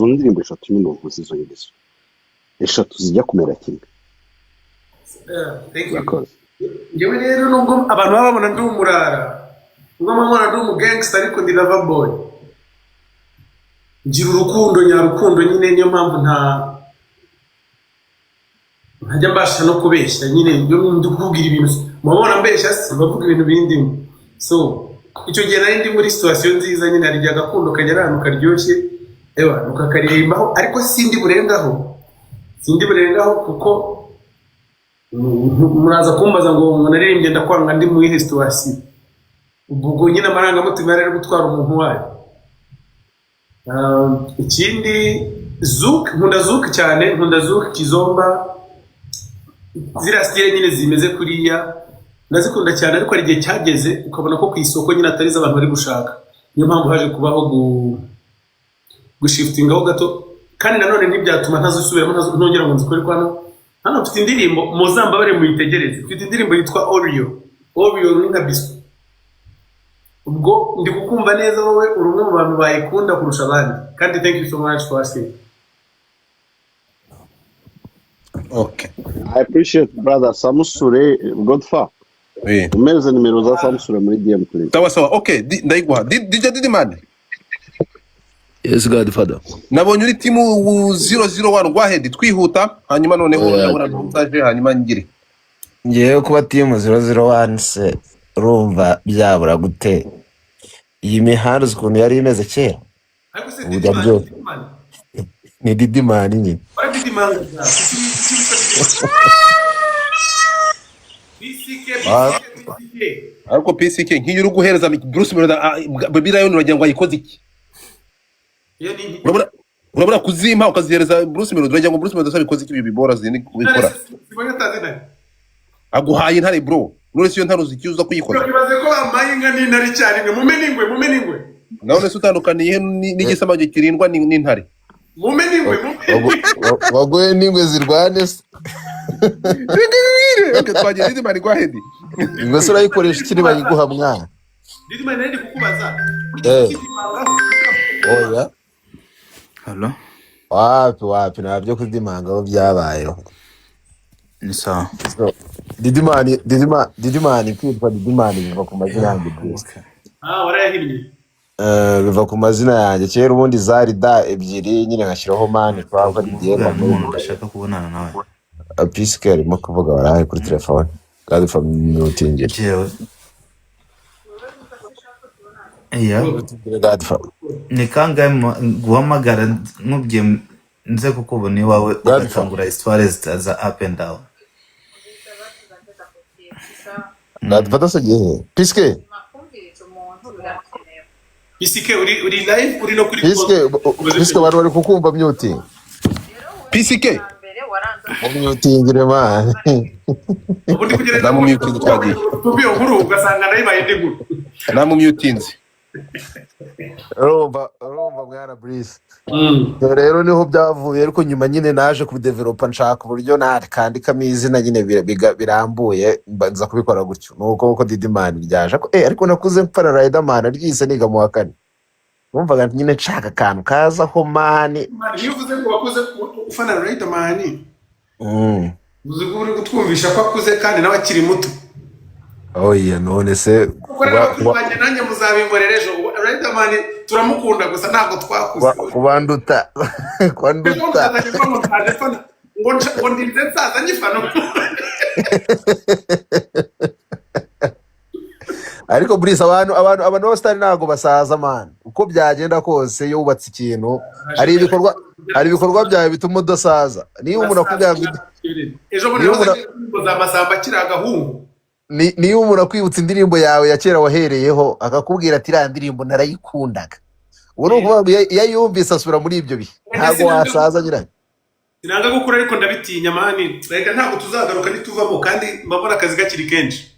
Speaker 4: ndirimbo eshatu nyine uvuze izo ngeso eshatu zijya kumera kimwe.
Speaker 2: Thank you. Ngewe rero nubwo abantu babona ndi umurara ubwo mbona ndi umugangster ariko ndi lover boy. Ngira urukundo nyarukundo nyine niyo mpamvu ntajya mbasha no kubeshya nyine ndi kuvugira ibintu mubona mbeshya bavuga ibintu bindi. So icyo gihe nari ndi muri situation nziza nyine ari gakundo kagera ahantu karyoshye nukakaririmbaho ariko sindi burengaho kuko muraza kumbaza ngo naririmbye ndakwanga ndi muri iyi situation. Ubwo nyine amarangamutima yari gutwara umuntu wayo. Ikindi nkunda Zuke Kizomba zira style nyine zimeze kuriya ndazikunda cyane ariko ari gihe cyageze ukabona ko ku isoko nyine atari abantu bari gushaka. Niyo mpamvu haje kubaho gushiftingaho gato kandi nanone ntibyatuma ntazisubiramo ntongera ngo nzikore hano mfite indirimbo muzambabare muyitegereze. Mfite indirimbo yitwa Oreo ni nka biscuit. Ubwo ndi kukumva neza wowe uri umwe mu bantu bayikunda kurusha abandi kandi thank you so much for asking.
Speaker 1: Okay,
Speaker 4: I appreciate brother Samusure Godfa. Umeze nimero za Samusure muri DM please.
Speaker 1: Sawa. Okay, ndaiguha DJ Didimani.
Speaker 11: Yes, Godfather.
Speaker 1: nabonye uri timu 001 go ahead twihuta hanyuma noneho ndabona ntuzaje hanyuma ngire
Speaker 11: Ngewe kuba timu 001 se urumva byabura gute iyi mihanda uzi ukuntu yari imeze kera
Speaker 2: ariko se
Speaker 11: ubu byo ni Didimani nyine
Speaker 2: Didimani
Speaker 1: ariko PCK nk'iyo uri guhereza Bruce Melody Baby Lion uragira ngo ayikoze iki urabona kuzimpa ukazihereza Bruce Melody uragira ngo Bruce Melody asabikoze iki bibora zindi kubikora aguhaye intare bro none siyo ntaro zicyuza kuyikora
Speaker 2: bibaze ko bamaye inka n'intare cyane mumeningwe
Speaker 1: none se utandukaniye n'igisamage kirindwa n'intare
Speaker 2: mumeningwe
Speaker 11: wagoye n'ingwe zirwane se
Speaker 1: okay twagiye Didimani go ahead
Speaker 11: ingwe se urayikoresha ikiri bayiguha mwana
Speaker 2: Didimani nari kukubaza
Speaker 11: oya
Speaker 9: Hello
Speaker 11: wapi nabyo kudimangaho byabayeho
Speaker 9: ni sawa
Speaker 11: Didimani kwitwa Didimani biva ku mazina yanjye
Speaker 9: okay
Speaker 2: warayahinnye
Speaker 11: biva ku mazina yanjye kera ubundi zari da ebyiri nyine nkashyiraho mani twava rigenda
Speaker 9: umuntu ndashaka kubonana nawe
Speaker 11: Piske arimo kuvuga waraye kuri telefone kandi from mutingire
Speaker 9: jewe ni kangahe guhamagara nkubwiye nze kukubona iwawe ugatangura histoire za up and down
Speaker 11: Godfather se gihe Piske
Speaker 2: uri live uri no kuri
Speaker 11: Piske bari kukumva mute
Speaker 1: PCK
Speaker 11: mutingire man
Speaker 2: ubundi kugereza
Speaker 1: namu mutinze twagiye
Speaker 2: tubiyo nkuru ugasanga nayibaye ndiguru
Speaker 1: namu mutinze
Speaker 11: Rumba mwana Brice rero niho byavuye ariko nyuma nyine naje kubidevelopa nshaka uburyo nakandikamo izina nyine birambuye nza kubikora gutyo nuko Didimani ryaje ariko nakuze mpfana Riderman ryise niga mu wa kane numvaga nyine nshaka akantu kazaho mani
Speaker 2: iyo uvuze ngo wakuze ufana Riderman uzi ko uri gutwumvisha ko akuze kandi nawe akiri muto
Speaker 11: oya none se
Speaker 2: kubanye nanjye muzabimborera ejo Riderman turamukunda gusa ntabwo twakuze
Speaker 11: kubanduta
Speaker 2: ngo ndinze nsaza nyifana
Speaker 11: ariko Brice abantu bose ntago basaza man uko byagenda kose iyo wubatse ikintu hari ibikorwa byawe bituma udasaza niyo umuntu akubwira ngo
Speaker 2: ejo bundi za masamba kiri agahungu
Speaker 11: niyo umuntu akwibutsa indirimbo yawe ya kera wahereyeho akakubwira ati iriya ndirimbo narayikundaga ubu ni ukuvuga iyo yumvise asubira muri ibyo bihe ntabwo wasaza nyirayo
Speaker 2: sinanga gukura ariko ndabitinya mani reka ntabwo tuzagaruka nituvamo kandi mbabona akazi gakiri kenshi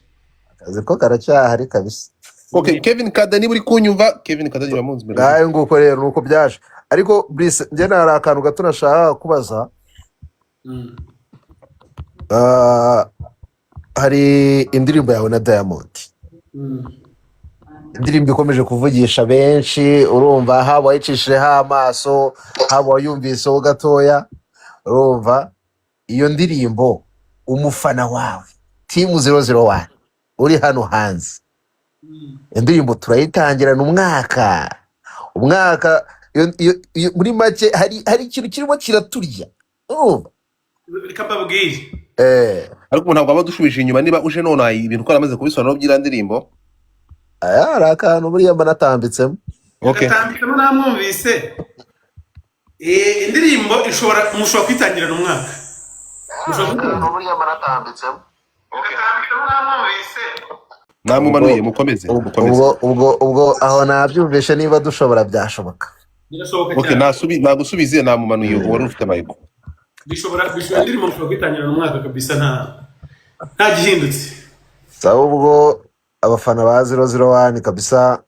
Speaker 11: akazi ko karacyahari kabisa
Speaker 1: okay Kevin Kada niba uri kunyumva Kevin Kada uramunzi mbere
Speaker 11: ngayo nguko rero nuko byaje ariko Brice njye nari akantu gato nashaka kubaza hari indirimbo yawe na Diamond indirimbo ikomeje kuvugisha benshi urumva haba wayicishijeho amaso haba wayumviseho gatoya urumva iyo ndirimbo umufana wawe timu 001 uri hano hanze indirimbo turayitangirana umwaka muri make hari ikintu kirimo kiraturya urumva
Speaker 2: bikababwiye
Speaker 1: ariko umuntu ntabwo aba dushubije inyuma niba uje none ibintu ko aramaze kubisobanura by'ira ndirimbo
Speaker 11: hari akantu buriya mba natambitsemo
Speaker 2: natambitsemo namwumvise indirimbo mushobora kwitangirana umwaka
Speaker 11: buriya mba natambitsemo
Speaker 1: namumanuye mukomeze
Speaker 11: ubwo aho nabyumvishe niba dushobora byashoboka
Speaker 1: nagusubize namumanuye wari ufite amayiko
Speaker 2: bishobora indirimbo mushobora kwitangirana umwaka kabisa nta gihindutse
Speaker 11: sawa ubwo abafana ba 001 kabisa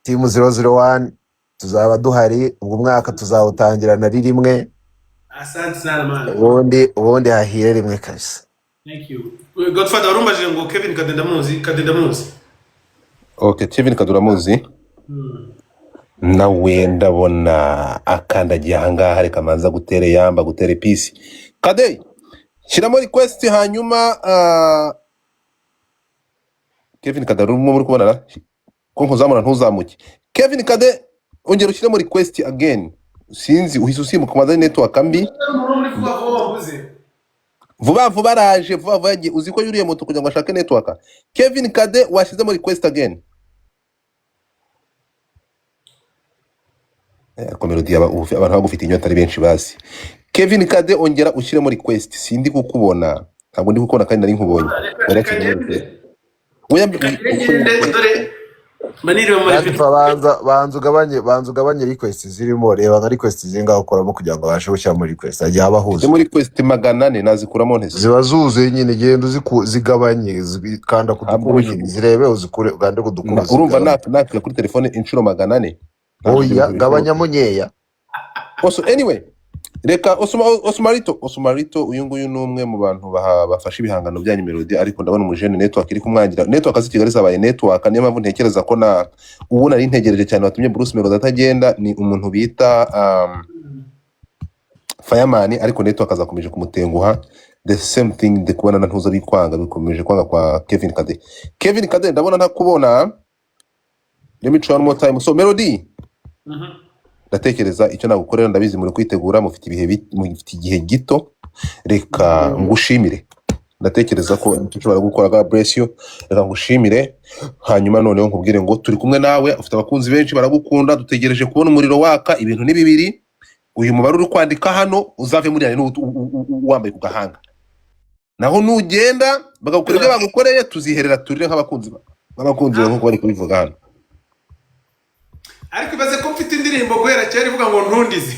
Speaker 11: timu 001 tuzaba duhari ubwo umwaka tuzawutangirana ari rimwe
Speaker 2: asante sana man
Speaker 11: ubundi hahire rimwe kabisa
Speaker 2: thank you Godfather warumbaje ngo Kevin Kadenda
Speaker 1: okay Kevin Kadura muzi nawe ndabona akandagiye ahangaha reka manza gutere yamba gutere peace Kade shyiramo request hanyuma Kevin Kadura muri kubonana ko nkuzamura ntuzamuke Kevin Kade ongera ushyiremo request again. Sinzi uhise usimbuka maze network mbi. Vuba vuba araje, vuba vuba yagiye. Uzi ko yuriye moto kugira ngo ashake network. Kevin Kade washyizemo request again. Ko Melody abantu bagufite inyota ari benshi basi. Kevin Kade ongera ushyiremo request. Sindi kukubona. Ntabwo ndi kukubona kandi nari nkubonye.
Speaker 2: Dore maniriwe muri
Speaker 11: banza ugabanye request zirimo, reba nka request zingaho ukoramo kugira ngo abashe gushyira muri request ajya abahuza
Speaker 1: muri request 400 nazikuramo ntese
Speaker 11: ziba zuzuye nyine genda zigabanye kanda kudukuru nyine zirebe uzikure ugande kudukuru
Speaker 1: urumva natwe kuri telefone inshuro 400
Speaker 11: oya gabanyamo nyeya.
Speaker 1: Also anyway reka Osmarito uyu nguyu numwe mu bantu bafasha ibihangano bya Melody ariko ndabona umujene network iri kumwangira network azi Kigali zabaye network niyo mpamvu ntekereza ko na ubu nari ntegereje cyane watumye Bruce Melody atagenda ni umuntu bita Fireman ariko network azakomeje kumutenguha the same thing de kubona na ntuza bikwanga bikomeje kwanga kwa Kevin Kade ndabona ntakubona. Let me try one more time. So Melody ndatekereza icyo nagukorera ndabizi muri kwitegura mufite igihe gito reka ngushimire. Ndatekereza ko ntushobora gukora God bless you. Reka ngushimire hanyuma noneho nkubwire ngo turi kumwe nawe ufite abakunzi benshi baragukunda dutegereje kubona umuriro waka ibintu ni bibiri. Uyu mubare uri kwandika hano uzave muri yani wambaye ku gahanga. Naho nugenda bagakora ibyo bagukoreye tuziherera turire nk'abakunzi nkuko bari kubivuga hano.
Speaker 2: Ariko ibaze ko mfite indirimbo guhera cyari ivuga ngo ntundize.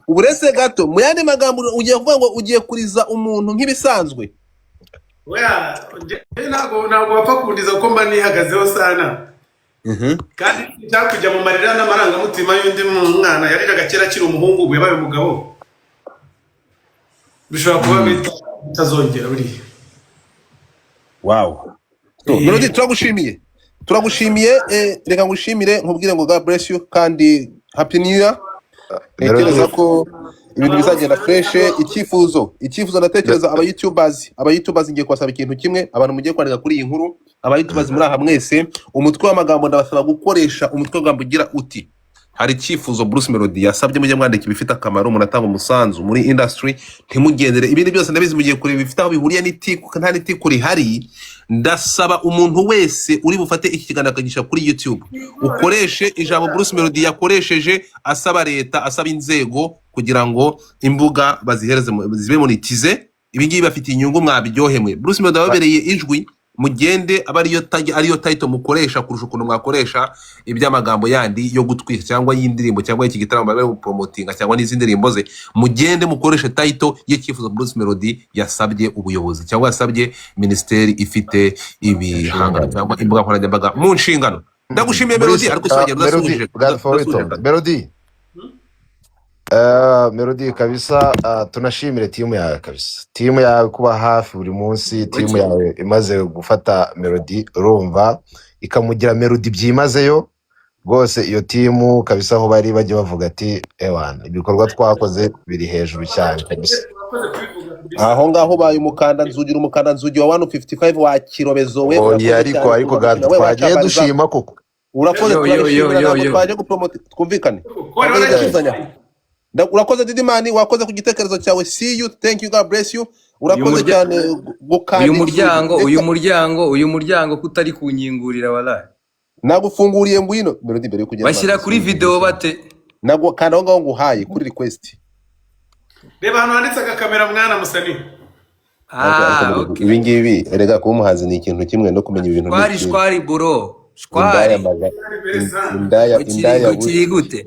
Speaker 1: Uburese gato mu yandi magambo ugiye kuvuga ngo ugiye kuriza umuntu nk'ibisanzwe.
Speaker 2: Oya ntabwo bapfa kundiza kuko mba nihagazeho sana. Kandi cyakujya mu marira n'amarangamutima y'undi mwana yariraga kera akiri umuhungu ubu yabaye umugabo. Bishobora kuba bitazongera buriya.
Speaker 1: Wow. Melody turagushimiye reka ngushimire nkubwire ngo God bless you kandi happy new year. Ntekereza ko ibintu bizagenda fresh. Icyifuzo ndatekereza aba-YouTubers ngiye kwasaba ikintu kimwe abantu mugiye kwandika kuri iyi nkuru aba-YouTubers muri aha mwese umutwe w'amagambo ndabasaba gukoresha umutwe w'amagambo ugira uti hari icyifuzo Bruce Melody yasabye mujye mwandika ibifite akamaro umuntu atanga umusanzu muri industry ntimugendere ibindi byose ndabizi mugiye kure bifite aho bihuriye n'itiku nta n'itiku rihari. Ndasaba umuntu wese uri bufate iki kiganiro akagisha kuri YouTube ukoreshe ijambo Bruce Melody yakoresheje asaba leta asaba inzego kugira ngo imbuga bazihereze zibe monetize. Ibingibi bafite inyungu mwabiryohemwe. Bruce Melody ababereye ijwi mugende ariyo title mukoresha kurusha ukuntu mwakoresha iby'amagambo yandi yo gutwika cyangwa y'indirimbo cyangwa iki gitaramo bari promotinga cyangwa n'izindi ndirimbo ze. Mugende mukoresha title y'icyifuzo Bruce Melody yasabye ubuyobozi cyangwa yasabye ministeri ifite ibihangano cyangwa imbuga nkoranyambaga mu nshingano. Ndagushimiye Melody ariko
Speaker 11: Melody kabisa tunashimire timu yawe kabisa. Timu yawe kuba hafi buri munsi, timu yawe imaze gufata Melody urumva ikamugira Melody byimazeyo rwose. Iyo timu kabisa aho bari bajye bavuga ati ewana ibikorwa twakoze biri hejuru cyane kabisa.
Speaker 1: Aho ngaho baye umukanda nzugi wa 155 wa Kirobezo we.
Speaker 11: Oya ariko gado twagiye dushima koko.
Speaker 1: Urakoze twaje gupromote twumvikane. Urakoze Didimani wakoze ku gitekerezo cyawe. See you, thank you, God bless you. Urakoze cyane gukanda
Speaker 12: uyu muryango kutari kunyingurira wala
Speaker 1: nagufunguriye ngwino Melody mbere yo kugenda
Speaker 12: bashyira kuri video bate
Speaker 1: nago kanda aho ngaho nguhaye kuri request.
Speaker 2: Reba hano handitse kamera mwana musani.
Speaker 12: Okay.
Speaker 1: Ibingibi erega kuba umuhanzi ni ikintu kimwe no kumenya ibintu
Speaker 12: shwari bro shwari
Speaker 1: indaya
Speaker 12: kiri gute.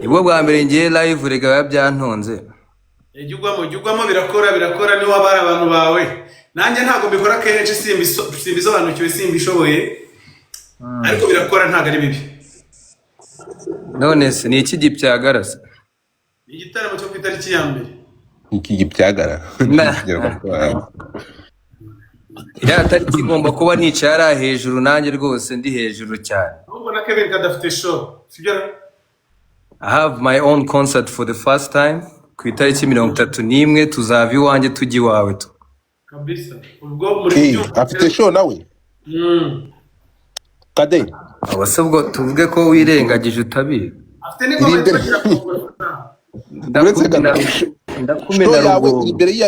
Speaker 12: Ibwo bwa mbere ngiye live rega byantonze.
Speaker 2: Ijugwamo birakora ni wabara abantu bawe. Nanjye ntago mbikora kenshi simbisobanukiwe simbishoboye. Ariko birakora ntago ari bibi.
Speaker 12: None se ni iki gipyagarasa?
Speaker 2: Igitaramo cyo kwitariki ya mbere.
Speaker 1: Iki gipyagara.
Speaker 12: Ya tariki igomba kuba nicara hejuru nanjye rwose ndi hejuru cyane.
Speaker 2: Ubona Kevin kadafite show. Sibyo?
Speaker 12: I have my own concert for the first time. Ku itariki 31 tuzava iwanjye tujya iwawe tu.
Speaker 2: kabisa ubwo muri
Speaker 1: afite show nawe Kade
Speaker 12: abase ubwo tuvuge ko wirengagije utabizi
Speaker 2: afite n'ingoma
Speaker 1: ndakumena yawe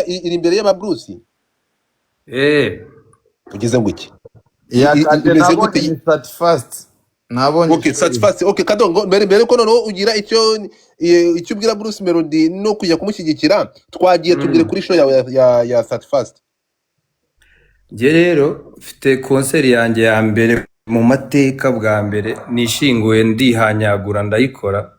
Speaker 1: iri imbere y'aba Bruce ugize ngo iki
Speaker 9: imeze gute start fast nabonye
Speaker 1: okay start fast okay Kadongo mbere ko noneho ugira icyo ubwira Bruce Melody no kujya kumushyigikira twagiye tubwire kuri show ya start fast.
Speaker 12: Nge rero mfite concert yanjye ya mbere mu mateka bwa mbere nishinguye ndihanyagura ndayikora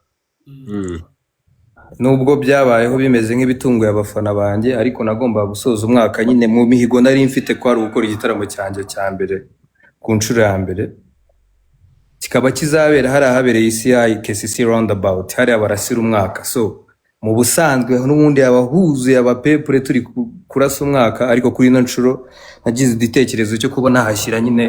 Speaker 12: nubwo byabayeho bimeze nk'ibitunguye abafana banjye ariko nagomba gusoza umwaka nyine mu mihigo nari mfite ko ari gukora igitaramo cyanjye cya mbere ku nshuro ya mbere kikaba kizabera hari ahabereye ECI KCC roundabout hari abarasira umwaka so mu busanzwe n'ubundi abahuzuye abapepure turi kurasa umwaka ariko kuri ino nshuro nagize igitekerezo cyo kubona hashyira nyine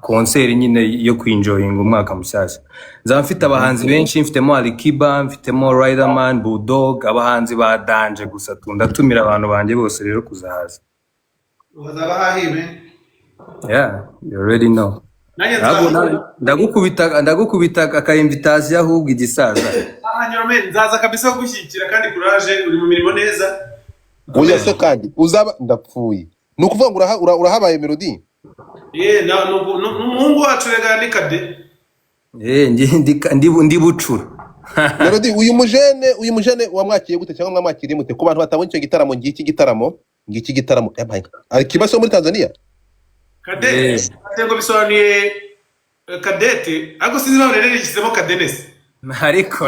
Speaker 12: concert nyine yo kwinjoyinga umwaka mushyashya nzaba mfite abahanzi benshi mfitemo Alikiba mfitemo Riderman Bulldog abahanzi ba Danje gusa ndatumira abantu banjye bose rero kuzahaza
Speaker 2: bazaba hahime
Speaker 12: you already know ndagukubita akainvitation ahubwo igisaza
Speaker 2: Nyirome nzaza kabisa gushyikira kandi courage uri mu mirimo neza
Speaker 1: oya se kandi uzaba ndapfuye nukuvuga ngo urahabaye Melody
Speaker 2: n'umuhungu wacu rega ni Kade
Speaker 12: ndi bucura
Speaker 1: Melody uyu mujene wamwakiye gute cyangwa mwamwakiriye mute ku bantu batabonye icyo gitaramo ngiki gitaramo ari kibazo muri Tanzania
Speaker 2: Kade ngo bisobanuye Kadete ariko sinzi bamwe rero yishyizemo Kadenesi
Speaker 12: ariko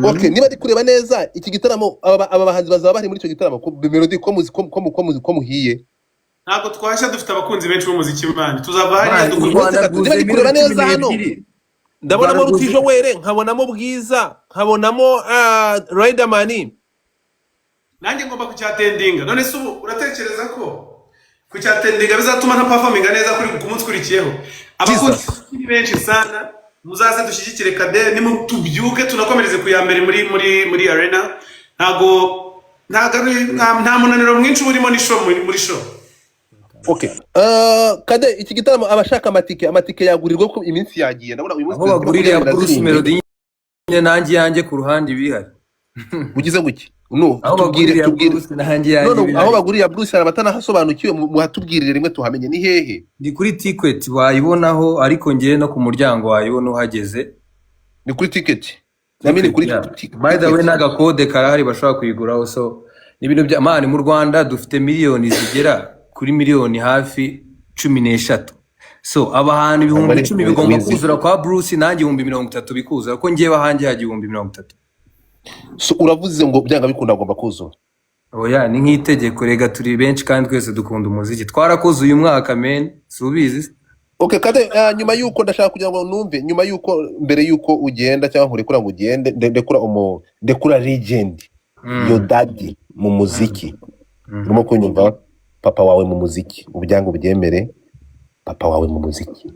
Speaker 1: okay niba ndi kureba neza iki gitaramo aba bahanzi bazaba bari muri icyo gitaramo Melody ko muhiye
Speaker 2: ntabwo twashya dufite abakunzi benshi b'umuziki w'Imana tuzava hariya
Speaker 1: kureba neza hano ndabonamo Rutijo Were nkabonamo Bwiza nkabonamo Riderman
Speaker 2: nanjye ngomba kucyatendinga none se ubu uratekereza ko kucyatendinga bizatuma nta performinga neza kuri kumunsi kurikiyeho abakunzi benshi sana muzaze dushyigikire Kade nimutubyuke tunakomereze kuyambere muri arena nta munaniro mwinshi urimo ni show muri show.
Speaker 1: Okay. Kade iki gitaramo abashaka amatike yagurirwa ko iminsi yagiye ndabona uyu munsi
Speaker 12: bagurire ya Bruce Melody nanjye yanjye ku ruhande bihari
Speaker 1: ugize guki aho bagurire aho bagurire Bruce arabatana hasobanukiwe muhatubwirire rimwe tuhamenye ni hehe
Speaker 12: ni kuri ticket wayibonaho ariko ngiye no ku muryango wayibona uhageze
Speaker 1: ni kuri ticket namene kuri
Speaker 12: by the way n'agakode karahari bashobora kuyiguraho so n'ibintu bya mani mu Rwanda dufite miliyoni zigera kuri miliyoni hafi 13 so abahantu 10,000 bigomba kuzura kwa Bruce nanjye 30 bikuzura ko ngiye bahanjye hagiye 30.
Speaker 1: So uravuze ngo byanga bikunda agomba kuzura
Speaker 12: oya ni nk'itegeko rega turi benshi kandi twese dukunda umuziki twarakoze uyu mwaka men subizi.
Speaker 1: Okay Kade nyuma yuko ndashaka kugira ngo numve nyuma yuko mbere yuko ugenda cyangwa nkurekura ngo ugende ndekura legend yo daddy mu muziki urimo kunyumva papa wawe mu muziki ubujyanga ubyemere papa wawe mu muziki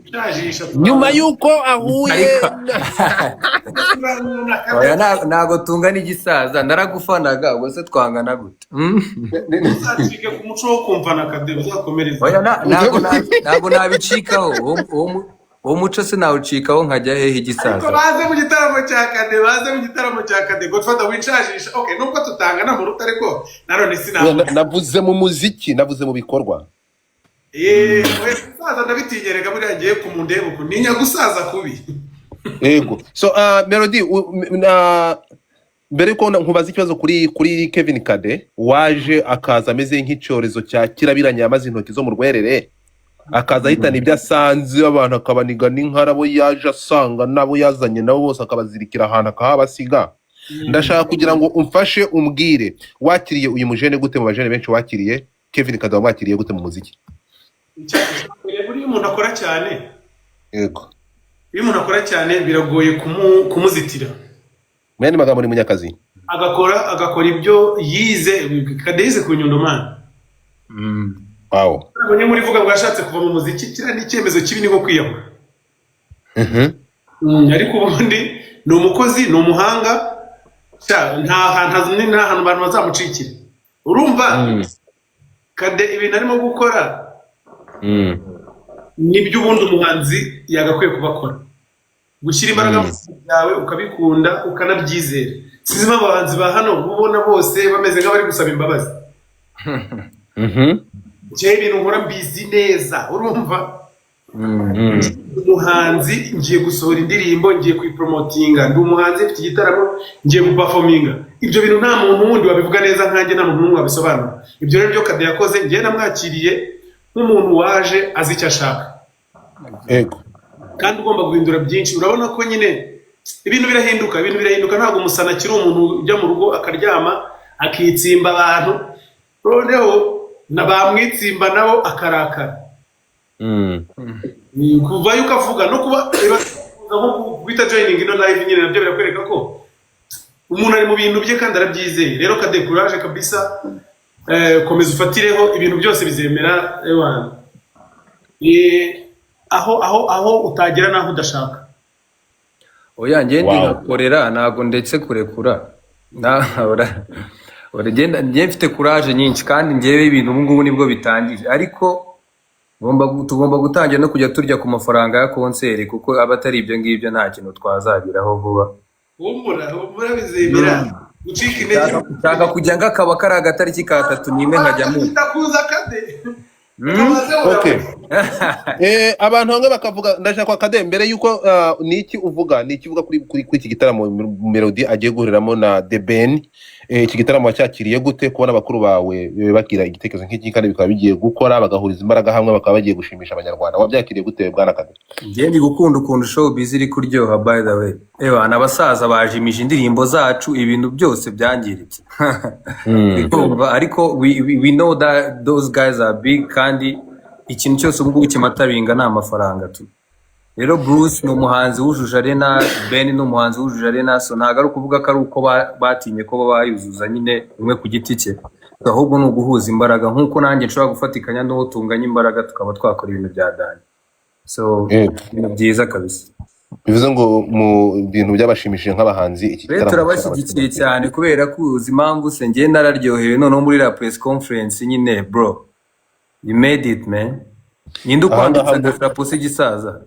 Speaker 1: nyuma yuko ahuye
Speaker 12: oya nago tungana igisaza naragufanaga ubwo se twangana gute
Speaker 2: uzacike ku muco wo kumvana Kade uzakomereza
Speaker 12: oya nago nabicikaho uwo muco se nawucikaho nkajya hehe igisaza
Speaker 2: ariko baze mu gitaramo cya Kade Godfather winshajisha okay nubwo tutangana mu ruta ariko narone
Speaker 1: navuze mu muziki navuze mu bikorwa
Speaker 2: gusaza ndabitinyerega buriya ngiye kumundeba uko ninya gusaza kubi
Speaker 1: yego so Melody mbere ko nkubaza ikibazo kuri Kevin Kade waje akaza ameze nk'icyorezo cya kirabiranye yamaze intoki zo mu rwerere akaza ahitana ibyo asanze abantu akabaniga n'inkarabo yaje asanga nabo yazanye nabo bose akabazirikira ahantu akahabasiga ndashaka kugira ngo umfashe umbwire wakiriye uyu mujene gute mu bajene benshi wakiriye Kevin Kade wamwakiriye gute mu muziki
Speaker 2: buri umuntu akora cyane
Speaker 1: yego
Speaker 2: iyo umuntu akora cyane biragoye kumuzitira
Speaker 1: mwene magambo ni munyakazi
Speaker 2: agakora ibyo yize Kade yize ku Nyundo man
Speaker 1: wow
Speaker 2: abonye muri vuga ngo yashatse kuva mu muziki kira n'icyemezo kibi niko kwiyahura ariko ubundi ni umukozi ni umuhanga nta hantu abantu bazamucikira urumva Kade ibintu arimo gukora nibyo ubundi umuhanzi yagakwiye kubakora, gushyira imbaraga mu bintu byawe ukabikunda ukanabyizera. Sinzi impamvu abahanzi ba hano ubona bose bameze nk'abari gusaba imbabazi. Njyewe ibintu nkora mbizi neza, urumva umuhanzi ngiye gusohora indirimbo, ngiye kuyipromotinga, ndi umuhanzi mfite igitaramo ngiye guperforminga. Ibyo bintu nta muntu wundi wabivuga neza nkanjye, nta muntu n'umwe wabisobanura. Ibyo rero byo Kade yakoze, njyewe namwakiriye nk'umuntu waje azi icyo ashaka, kandi ugomba guhindura byinshi. Urabona ko nyine ibintu birahinduka, ntabwo umusana akiri umuntu ujya mu rugo akaryama akitsimba abantu, noneho bamwitsimba nabo akarakara. Kuva yuko avuga no kuba nko kwita joining ino live nyine nabyo birakwereka ko umuntu ari mu bintu bye kandi arabyizeye. Rero Kade courage kabisa, komeza ufatireho, ibintu byose bizemera ewana. Aho utagera naho udashaka.
Speaker 12: Oya ngende ngakorera ntago ndetse kurekura. Uragenda njye mfite courage nyinshi kandi njyewe ibintu ubu ngubu nibwo bitangije, ariko tugomba gutangira no kujya turya ku mafaranga ya konseri, kuko abatari ibyo ngibyo nta kintu twazageraho vuba.
Speaker 2: Humura bizemera. Gucika intege.
Speaker 12: Nshaka kujya ngakaba kari agatariki ka 3 n'imwe nkajya mu.
Speaker 2: Ndakuza Kade.
Speaker 1: Abantu bamwe bakavuga ndashaka kwa Kade mbere yuko niki uvuga kuri iki gitaramo Melody agiye guhuriramo na The Ben. Iki gitaramo cyakiriye gute kubona abakuru bawe bagira igitekerezo nk'iki kandi bikaba bigiye gukora bagahuriza imbaraga hamwe bakaba bagiye gushimisha abanyarwanda? Wabyakiriye gute bwana Kade?
Speaker 12: Njye ndi gukunda show busy iri kuryoha by the way. Abasaza bajimije indirimbo zacu, ibintu byose byangiritse. Ariko we know that those guys are big, kandi ikintu cyose ubwo ukimataringa nta mafaranga tu. Rero Bruce ni umuhanzi wujuje arena, Ben ni umuhanzi wujuje arena, so ntago ari kuvuga ko ari uko batinye ko bayuzuza nyine umwe ku giti cye, ahubwo ni uguhuza imbaraga nk'uko nanjye nshobora gufatikanya n'uwo tunganya imbaraga tukaba twakora ibintu bya dani. So ibintu byiza kabisa.
Speaker 1: Bivuze ngo mu bintu byabashimishije nk'abahanzi iki
Speaker 12: gitaramo turabashyigikiye cyane, kubera ko uzi impamvu se njye nararyohewe noneho muri la press conference nyine bro. You made it man. Ninde ukwanditse gafrapo se gisaza?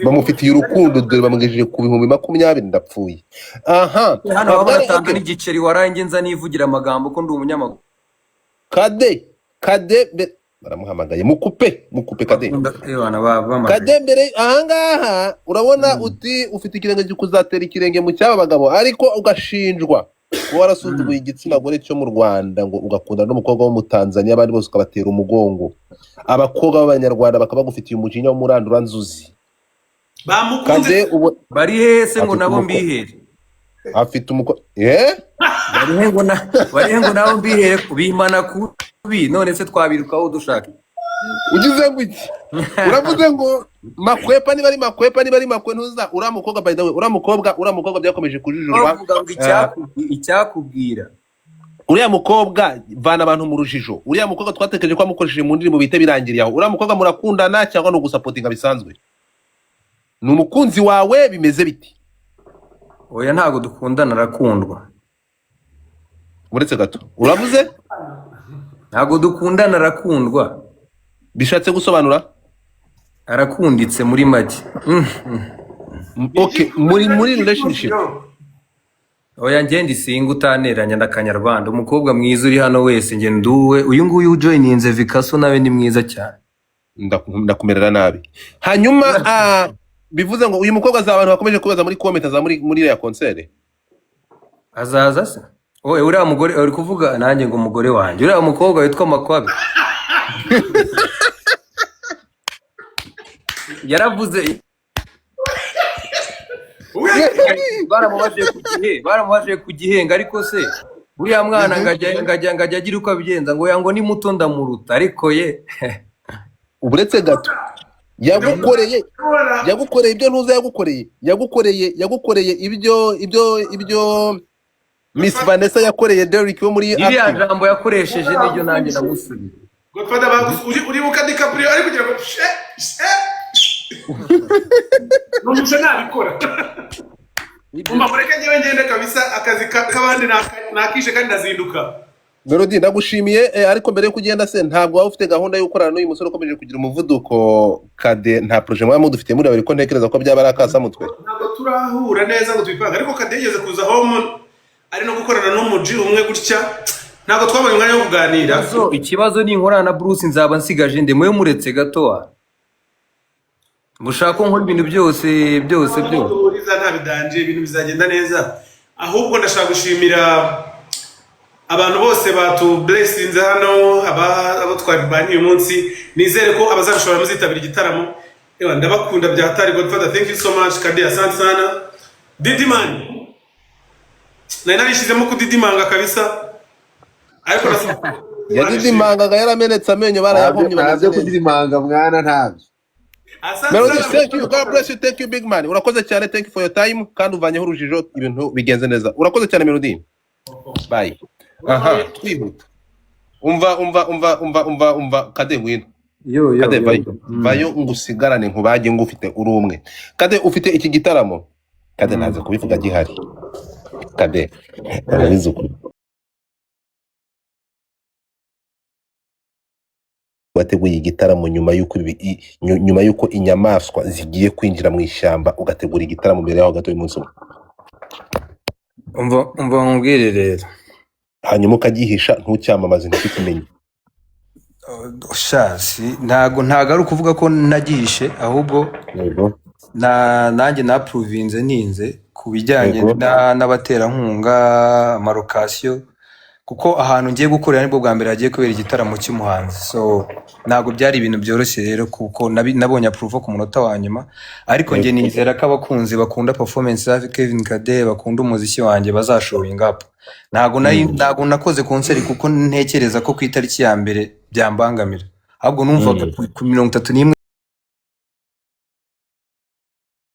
Speaker 1: Bamufitiye urukundo dore bamugejeje ku 2020 ndapfuye.
Speaker 12: Hano baba baratanga n'igiceri warange nza nivugira amagambo ko ndi umunyamakuru.
Speaker 1: Kade baramuhamagaye mukupe Kade. Kade mbere ahangaha urabona uti ufite ikirenge kuzatera ikirenge mu cyaba bagabo, ariko ugashinjwa warasuzuguye igitsina gore cyo mu Rwanda ngo ugakunda n'umukobwa wo mu Tanzania, abandi bose ukabatera umugongo. Abakobwa b'abanyarwanda bakaba bagufitiye umujinya wo murandura nzuzi.
Speaker 2: Bamukunze
Speaker 12: bari hese ngo nabo mbihere.
Speaker 1: Afite umuko
Speaker 12: bari ngo nabo mbihere kubimana kubi, none se twabirukaho dushaka.
Speaker 1: Ugize ngo iki? Uravuze ngo makwepa ni bari makwe ntuza uramukobwa. By the way uramukobwa byakomeje kujujurwa.
Speaker 12: Icyakubwira
Speaker 1: uriya mukobwa vana abantu mu rujijo. Uriya mukobwa twatekereje ko amukoresheje mu ndirimbo bite birangiriye aho. Uriya mukobwa murakundana cyangwa no gusapotinga bisanzwe? Ni umukunzi wawe bimeze biti?
Speaker 12: Oya ntago dukundana, arakundwa.
Speaker 1: Uretse gato uravuze
Speaker 12: ntago dukundana, arakundwa.
Speaker 1: Bishatse gusobanura
Speaker 12: arakunditse muri make.
Speaker 1: Okay, muri relationship.
Speaker 12: Oya njye ndi singa utaneranya n'Akanyarwanda. Umukobwa mwiza uri hano wese njye nduwe. Uyu nguyu ujoininze Vikaso nawe ni mwiza cyane.
Speaker 1: Ndakumerera nabi. Hanyuma bivuze ngo uyu mukobwa za abantu bakomeje kubaza muri comment za muri ya concert
Speaker 12: azaza se? Oye uriya mugore uri kuvuga nanjye ngo umugore wanjye uriya mukobwa witwa Makwabe yaravuze baramubajije ku gihenga, ariko se uriya mwana ngajya agira uko abigenza ngo yango ni muto ndamuruta, ariko ye
Speaker 1: uburetse gato yagukoreye ibyo ntuza yagukoreye ibyo Miss Vanessa yakoreye Derrick wo muri
Speaker 12: iriya jambo yakoresheje n'iryo nanjye namusubiye.
Speaker 2: Godfather uri mukandi Caprio ari kugira ngo n'umuco nabikora umva mureke njyewe ngende kabisa akazi k'abandi nakishe kandi ndazinduka.
Speaker 1: Melody ndagushimiye ariko mbere yo kugenda se ntabwo waba ufite gahunda yo gukorana n'uyu musore ukomeje kugira umuvuduko Kade nta projet mwaba mudufite muri abari ko ntekereza ko byaba ari akasamutwe
Speaker 2: ntabwo turahura neza ngo tubipanga ariko Kade yigeze kuza home ari no gukorana n'umuji umwe gutya ntabwo twabonye umwanya wo kuganira.
Speaker 12: Ikibazo ni inkorana na Bruce nzaba nsigaje nde mwe muretse gatoa mushaka nkora ibintu byose
Speaker 2: uriza nta bidanje ibintu bizagenda neza ahubwo ndashaka gushimira abantu bose batu blessinze hano abo twabanye uyu munsi nizere ko abazashobora muzitabira igitaramo ewa ndabakunda byatari Godfather thank you so much Kade asante sana Didi man narishizemo kudidimanga kabisa ariko
Speaker 1: yadidimangaga yaramenetse amenyo barayahomye
Speaker 11: ntabyo kudidimanga mwana ntabyo.
Speaker 1: Melody thank you God bless you thank you big man urakoze cyane thank you for your time kandi uvanyeho urujijo ibintu bigenze neza urakoze cyane Melody bye. Aha twihuta umva Kade ngwino Kade vayo ngusigarane nkubage ngufite uri umwe Kade ufite iki gitaramo Kade naze kubivuga gihari Kade arabizuku wateguye igitaramo nyuma yuko inyamaswa zigiye kwinjira mu ishyamba ugategura igitaramo mbere yaho gato y'umunsi
Speaker 12: umva nkubwire rero
Speaker 1: hanyuma ukagihisha ntucyamamaze ntikimenye
Speaker 12: shasi ntago ari ukuvuga ko nagihishe ahubwo nanjye naprovinze ninze ku bijyanye n'abaterankunga amarokasiyo kuko ahantu ngiye gukorera nibwo bwa mbere hagiye kubera igitaramo cy'umuhanzi so ntago byari ibintu byoroshye rero kuko nabonye approval ku munota wa nyuma ariko nge nizera ko abakunzi bakunda performance za Kevin Kade bakunda umuziki wanjye bazashowing up ntago nakoze concert kuko ntekereza ko ku itariki ya mbere byambangamira ahubwo numva ku 31